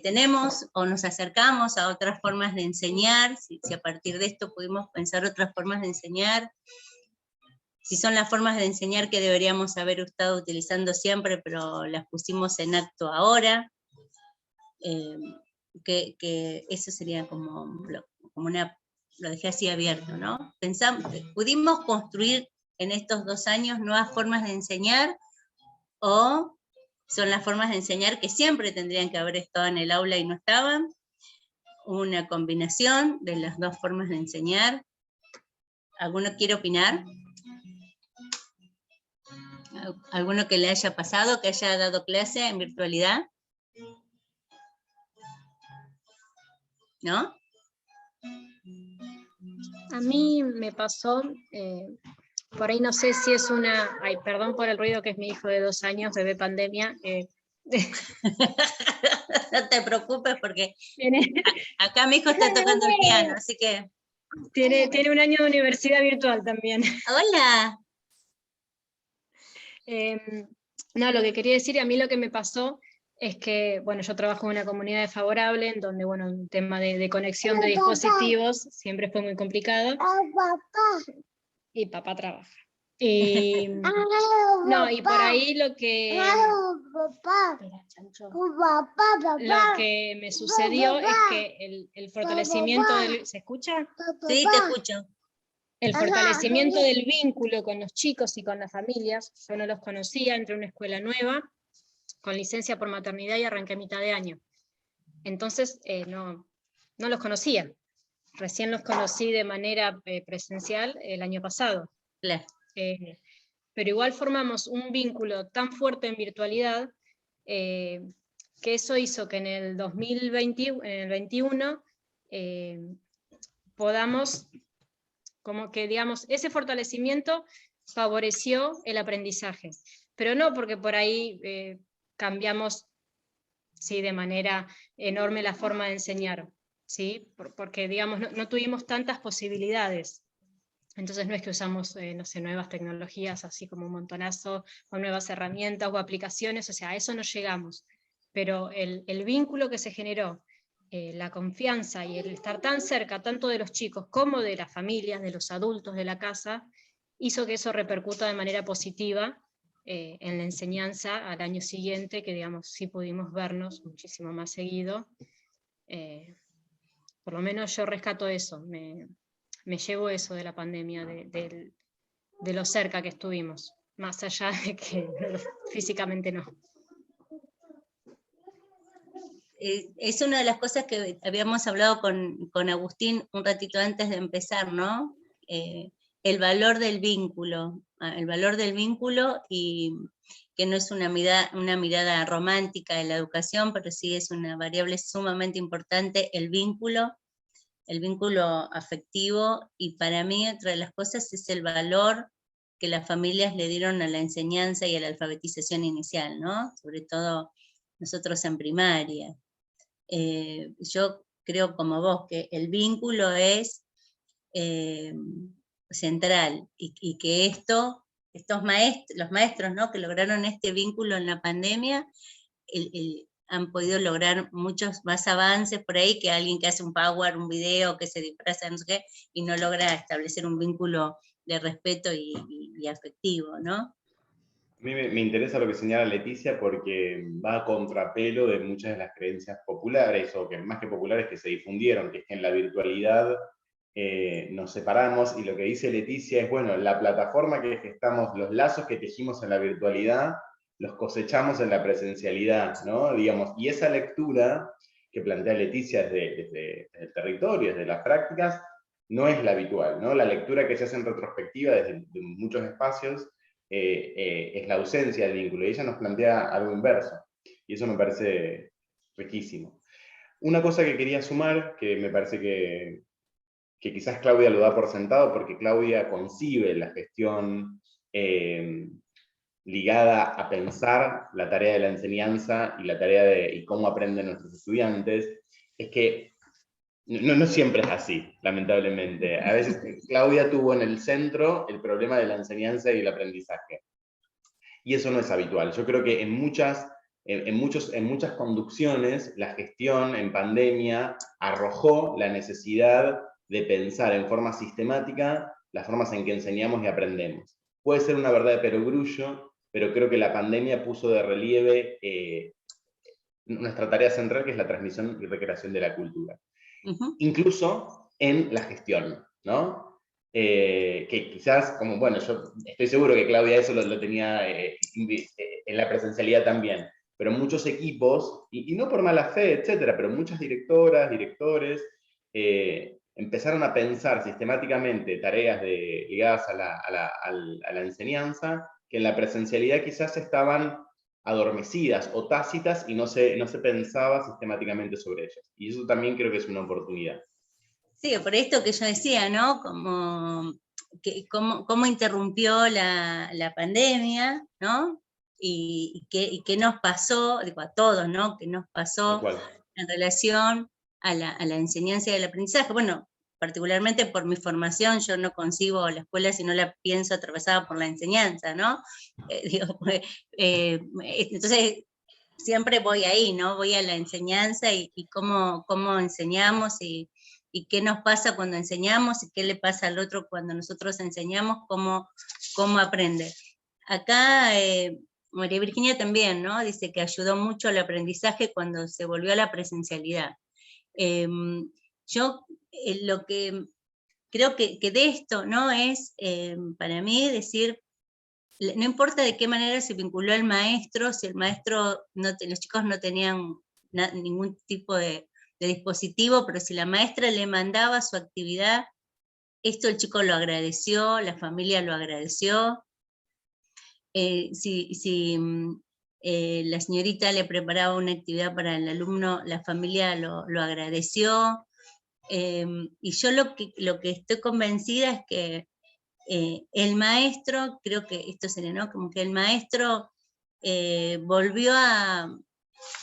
tenemos o nos acercamos a otras formas de enseñar, si a partir de esto pudimos pensar otras formas de enseñar, si son las formas de enseñar que deberíamos haber estado utilizando siempre, pero las pusimos en acto ahora, que eso sería como lo dejé así abierto, ¿no? Pudimos construir en estos 2 años nuevas formas de enseñar, o son las formas de enseñar que siempre tendrían que haber estado en el aula y no estaban, una combinación de las 2 formas de enseñar. ¿Alguno quiere opinar? ¿Alguno que le haya pasado, que haya dado clase en virtualidad? ¿No? A mí me pasó, por ahí no sé si es ay, perdón por el ruido, que es mi hijo de 2 años, bebé pandemia, No te preocupes porque Tiene, acá mi hijo está tocando el piano, así que... tiene un año de universidad virtual también. Hola. No, lo que quería decir, a mí lo que me pasó es que, bueno, yo trabajo en una comunidad desfavorable, en donde, bueno, un tema de conexión de dispositivos siempre fue muy complicado. Y papá trabaja. Y, no, y por ahí lo que me sucedió es que el fortalecimiento del... ¿Se escucha? Sí, te escucho. El fortalecimiento del vínculo con los chicos y con las familias. Yo no los conocía, entré a una escuela nueva, con licencia por maternidad y arranqué a mitad de año. Entonces no los conocía. Recién los conocí de manera presencial el año pasado. Claro. Pero igual formamos un vínculo tan fuerte en virtualidad que eso hizo que en el 2021 podamos, como que digamos, ese fortalecimiento favoreció el aprendizaje, pero no porque por ahí cambiamos, sí, de manera enorme la forma de enseñar, ¿sí? Porque digamos, no tuvimos tantas posibilidades. Entonces no es que usamos, no sé, nuevas tecnologías así como un montonazo, o nuevas herramientas o aplicaciones, o sea, a eso no llegamos. Pero el vínculo que se generó, la confianza y el estar tan cerca, tanto de los chicos como de las familias, de los adultos de la casa, hizo que eso repercuta de manera positiva en la enseñanza al año siguiente, que digamos, sí pudimos vernos muchísimo más seguido. Por lo menos yo rescato eso, me llevo eso de la pandemia, de lo cerca que estuvimos, más allá de que físicamente no. Es una de las cosas que habíamos hablado con Agustín un ratito antes de empezar, ¿no? El valor del vínculo y que no es una mirada romántica de la educación, pero sí es una variable sumamente importante, el vínculo afectivo, y para mí, entre las cosas, es el valor que las familias le dieron a la enseñanza y a la alfabetización inicial, ¿no? Sobre todo nosotros en primaria. Yo creo como vos que el vínculo es central, y que los maestros, ¿no?, que lograron este vínculo en la pandemia, han podido lograr muchos más avances por ahí que alguien que hace un power, un video, que se disfraza, no sé qué, y no logra establecer un vínculo de respeto y afectivo, ¿no? A mí me interesa lo que señala Leticia porque va a contrapelo de muchas de las creencias populares, o que más que populares, que se difundieron, que es que en la virtualidad nos separamos, y lo que dice Leticia es, bueno, la plataforma que gestamos, los lazos que tejimos en la virtualidad, los cosechamos en la presencialidad, ¿no? Digamos, y esa lectura que plantea Leticia desde el territorio, desde las prácticas, no es la habitual, ¿no? La lectura que se hace en retrospectiva desde muchos espacios es la ausencia del vínculo, y ella nos plantea algo inverso, y eso me parece riquísimo. Una cosa que quería sumar, que me parece que quizás Claudia lo da por sentado, porque Claudia concibe la gestión ligada a pensar la tarea de la enseñanza y la tarea y cómo aprenden nuestros estudiantes, es que no siempre es así, lamentablemente. A veces Claudia tuvo en el centro el problema de la enseñanza y el aprendizaje. Y eso no es habitual. Yo creo que en muchas conducciones la gestión en pandemia arrojó la necesidad de pensar en forma sistemática las formas en que enseñamos y aprendemos. Puede ser una verdad de perogrullo, pero creo que la pandemia puso de relieve nuestra tarea central, que es la transmisión y recreación de la cultura. Incluso en la gestión, ¿no? Que quizás, como, bueno, yo estoy seguro que Claudia eso lo tenía en la presencialidad también, pero muchos equipos, y no por mala fe, etcétera, pero muchas directoras, directores, empezaron a pensar sistemáticamente tareas ligadas a la enseñanza, que en la presencialidad quizás estaban adormecidas o tácitas, y no se pensaba sistemáticamente sobre ellas. Y eso también creo que es una oportunidad. Sí, por esto que yo decía, ¿no? Cómo interrumpió la pandemia, ¿no? y qué nos pasó, digo a todos, ¿no? ¿Qué nos pasó en relación a la enseñanza y al aprendizaje? Bueno, particularmente por mi formación, yo no concibo la escuela si no la pienso atravesada por la enseñanza, ¿no? Entonces, siempre voy ahí, ¿no? Voy a la enseñanza y cómo enseñamos y qué nos pasa cuando enseñamos y qué le pasa al otro cuando nosotros enseñamos, cómo aprende. Acá María Virginia también, ¿no? Dice que ayudó mucho al aprendizaje cuando se volvió a la presencialidad. Yo lo que creo que de esto, ¿no? Es para mí decir, no importa de qué manera se vinculó el maestro, si el maestro, los chicos no tenían ningún tipo de dispositivo, pero si la maestra le mandaba su actividad, esto el chico lo agradeció, la familia lo agradeció. Si la señorita le preparaba una actividad para el alumno, la familia lo agradeció. Y yo lo que estoy convencida es que el maestro, creo que esto sería, ¿no? Como que el maestro volvió a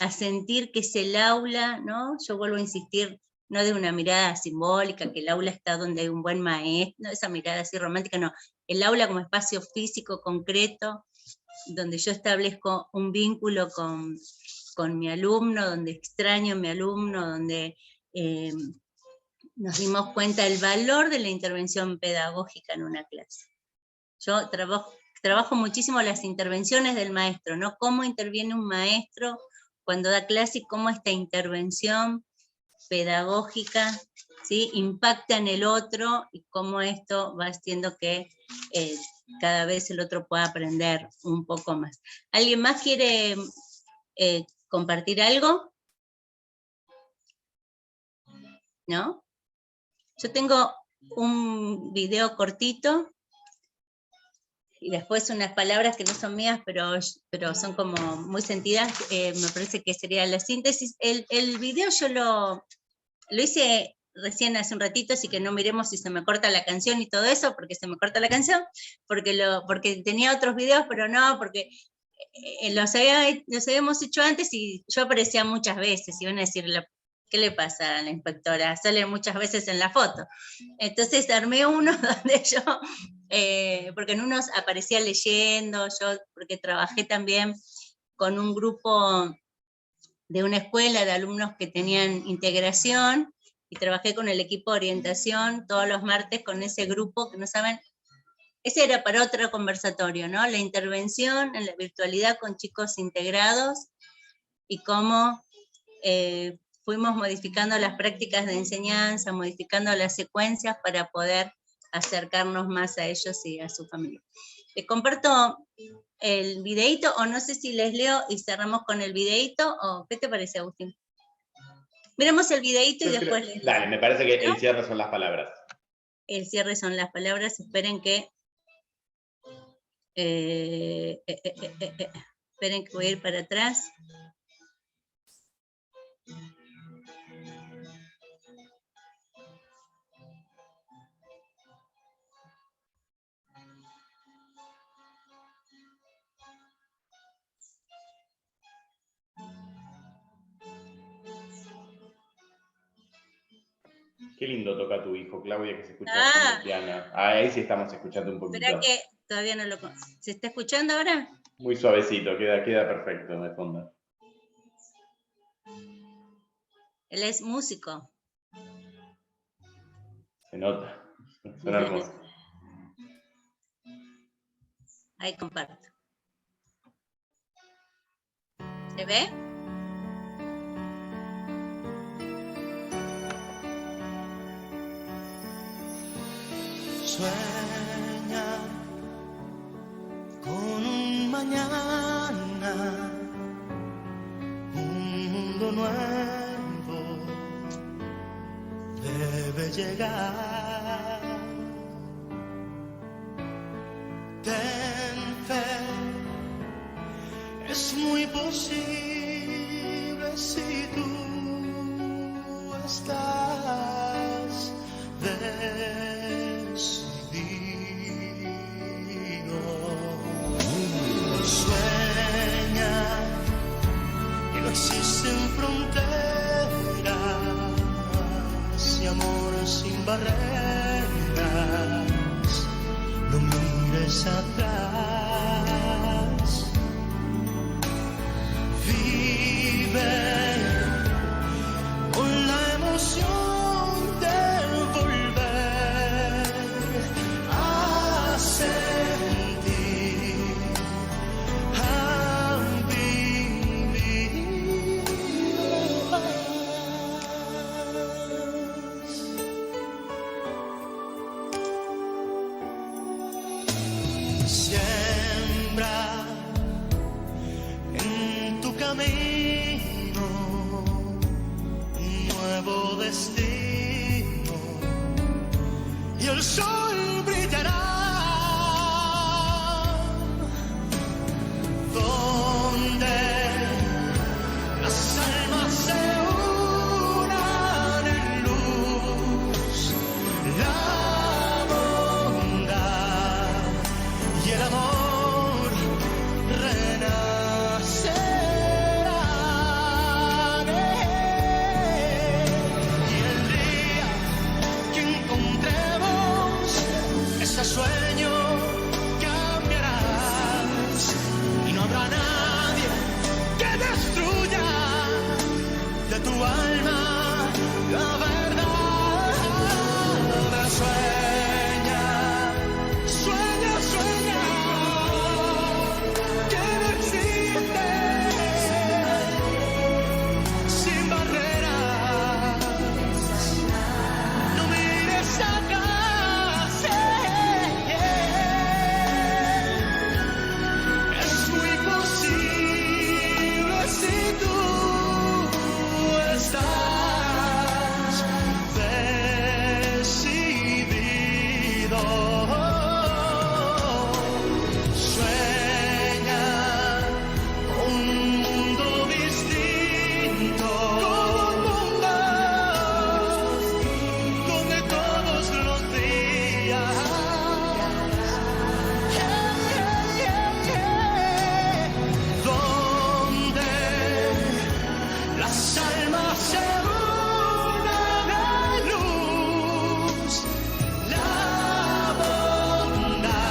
sentir que es el aula, ¿no? Yo vuelvo a insistir, no de una mirada simbólica, que el aula está donde hay un buen maestro, no esa mirada así romántica, no. El aula como espacio físico, concreto, donde yo establezco un vínculo con mi alumno, donde extraño a mi alumno, donde nos dimos cuenta del valor de la intervención pedagógica en una clase. Yo trabajo muchísimo las intervenciones del maestro, ¿no? Cómo interviene un maestro cuando da clase y cómo esta intervención pedagógica, ¿sí?, impacta en el otro y cómo esto va haciendo que cada vez el otro pueda aprender un poco más. ¿Alguien más quiere compartir algo? ¿No? Yo tengo un video cortito y después unas palabras que no son mías, pero son como muy sentidas, me parece que sería la síntesis. El video yo lo hice recién hace un ratito, así que no miremos si se me corta la canción y todo eso, porque se me corta la canción, porque tenía otros videos, pero no, porque los habíamos hecho antes y yo aparecía muchas veces, y van a decir, ¿qué le pasa a la inspectora? Sale muchas veces en la foto. Entonces armé uno donde yo, porque en unos aparecía leyendo, yo porque trabajé también con un grupo de una escuela de alumnos que tenían integración, y trabajé con el equipo de orientación todos los martes con ese grupo, que no saben, ese era para otro conversatorio, ¿no? La intervención en la virtualidad con chicos integrados, y cómo fuimos modificando las prácticas de enseñanza, modificando las secuencias para poder acercarnos más a ellos y a su familia. Les comparto el videíto, o no sé si les leo y cerramos con el videíto, o ¿qué te parece, Agustín? Miremos el videíto y después les leo. Dale, me parece que el cierre son las palabras. El cierre son las palabras, esperen que... esperen que voy a ir para atrás. Qué lindo toca tu hijo, Claudia, que se escucha bastante piano. Ahí sí estamos escuchando un poquito. Espera que todavía no lo... ¿Se está escuchando ahora? Muy suavecito, queda perfecto de fondo. Él es músico. Se nota, suena hermoso. Ahí comparto. ¿Se ve? Sueña con un mañana, un mundo nuevo debe llegar. Ten fe, es muy posible si tú estás decidido. Sueña barreras, no mires atrás. Vive con la emoción de volver a sentir, a vivir más. Siembra en tu camino un nuevo destino y el sol brillará donde las almas se unan en luz, la bondad y el amor renacerán. Y el día que encontremos ese sueño cambiarás y no habrá nadie que destruya de tu alma la verdad. Sueña, sueña, sueña, que no existe sin barreras. No mires atrás, es muy posible si tú estás decidido. Sueña un mundo distinto, como un mundo donde todos los días donde las almas se unan en luz, la bondad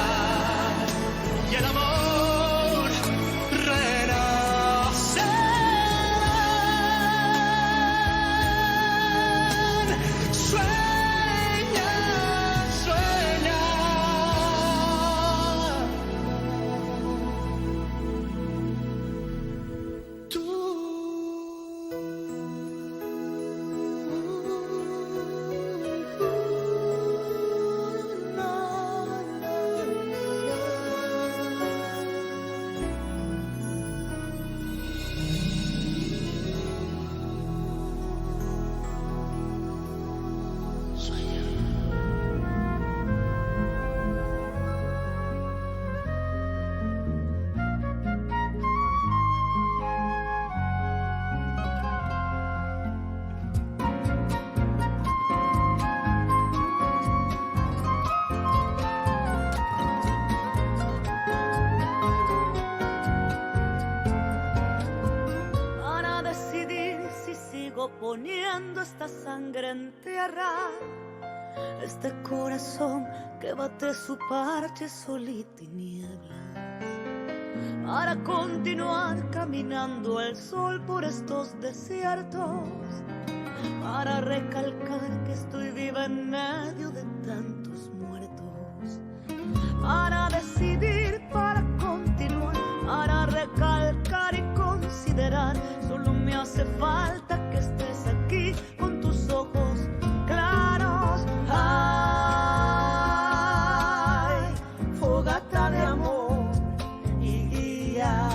y el amor renacerán. Sueña, sueña. Para decidir si sigo poniendo esta sangre en tierra, este corazón que bate su parche sol y tinieblas, para continuar caminando al sol por estos desiertos, para recalcar que estoy viva en medio de tantos muertos, para decidir, para continuar, para recalcar y considerar. Solo me hace falta que estés aquí con tus ojos claros. Ay, fogata de amor y guía,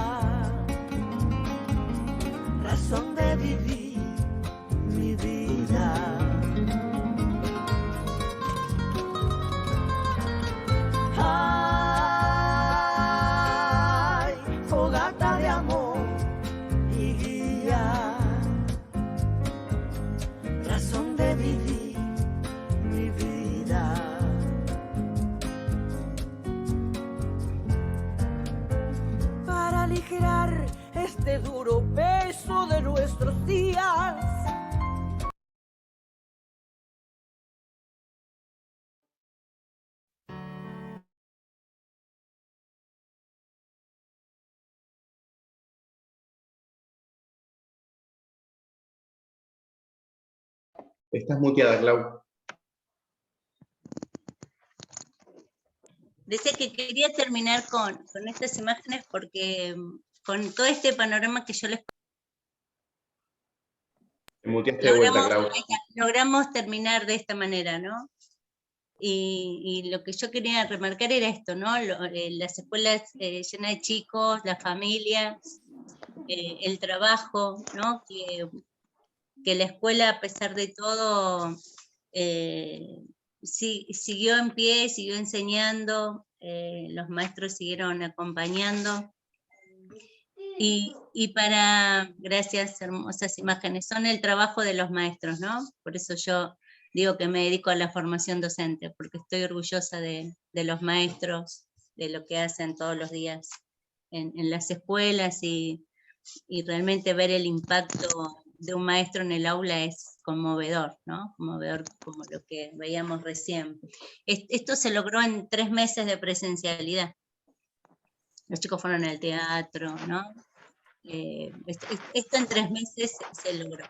razón de vivir mi vida. Ay, fogata de amor y guía, razón de vivir mi vida. Para aligerar este duro peso de nuestros días, Estás muteada, Clau. Decía que quería terminar con estas imágenes porque con todo este panorama que yo les Te muteaste de vuelta, Clau. logramos terminar de esta manera, ¿no? Y lo que yo quería remarcar era esto, ¿no? Las escuelas llenas de chicos, las familias, el trabajo, ¿no? Que la escuela, a pesar de todo, siguió en pie, siguió enseñando, los maestros siguieron acompañando. Y gracias, hermosas imágenes, son el trabajo de los maestros, ¿no? Por eso yo digo que me dedico a la formación docente, porque estoy orgullosa de los maestros, de lo que hacen todos los días en las escuelas, y realmente ver el impacto de un maestro en el aula es conmovedor, ¿no? Conmovedor, como lo que veíamos recién. Esto se logró en 3 meses de presencialidad. Los chicos fueron al teatro, ¿no? Esto en 3 meses se logró.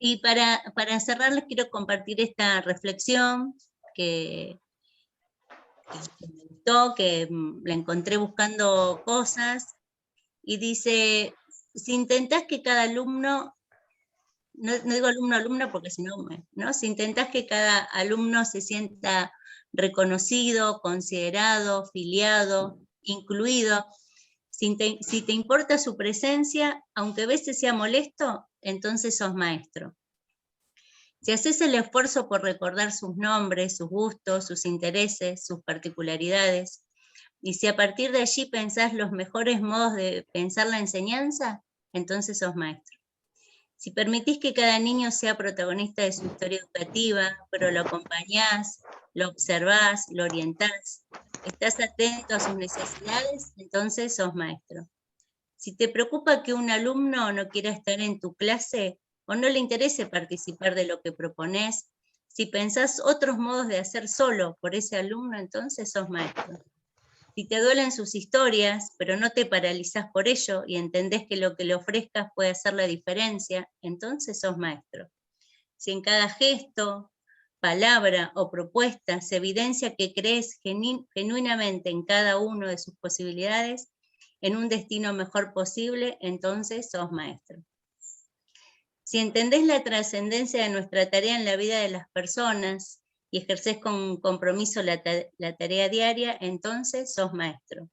Y para cerrar les quiero compartir esta reflexión que me gustó, que la encontré buscando cosas, y dice: si intentás que cada alumno, no digo alumno porque si no, ¿no? Si intentás que cada alumno se sienta reconocido, considerado, filiado, incluido, si te importa su presencia, aunque a veces sea molesto, entonces sos maestro. Si haces el esfuerzo por recordar sus nombres, sus gustos, sus intereses, sus particularidades, y si a partir de allí pensás los mejores modos de pensar la enseñanza, entonces sos maestro. Si permitís que cada niño sea protagonista de su historia educativa, pero lo acompañás, lo observás, lo orientás, estás atento a sus necesidades, entonces sos maestro. Si te preocupa que un alumno no quiera estar en tu clase o no le interese participar de lo que proponés, si pensás otros modos de hacer solo por ese alumno, entonces sos maestro. Si te duelen sus historias, pero no te paralizás por ello y entendés que lo que le ofrezcas puede hacer la diferencia, entonces sos maestro. Si en cada gesto, palabra o propuesta se evidencia que crees genuinamente en cada uno de sus posibilidades, en un destino mejor posible, entonces sos maestro. Si entendés la trascendencia de nuestra tarea en la vida de las personas y ejercés con compromiso la tarea diaria, entonces sos maestro.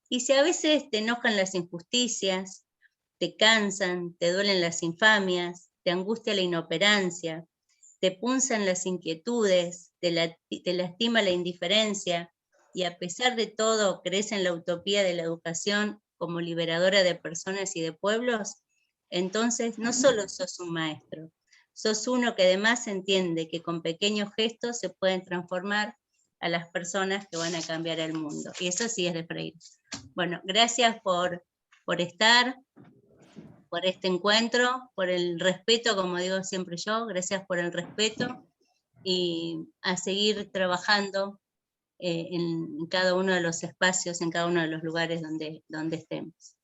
Y si a veces te enojan las injusticias, te cansan, te duelen las infamias, te angustia la inoperancia, te punzan las inquietudes, te lastima la indiferencia, y a pesar de todo crees en la utopía de la educación como liberadora de personas y de pueblos, entonces no solo sos un maestro, sos uno que además entiende que con pequeños gestos se pueden transformar a las personas que van a cambiar el mundo. Y eso sí es de Freire. Bueno, gracias por estar, por este encuentro, por el respeto, como digo siempre yo, gracias por el respeto, y a seguir trabajando en cada uno de los espacios, en cada uno de los lugares donde estemos.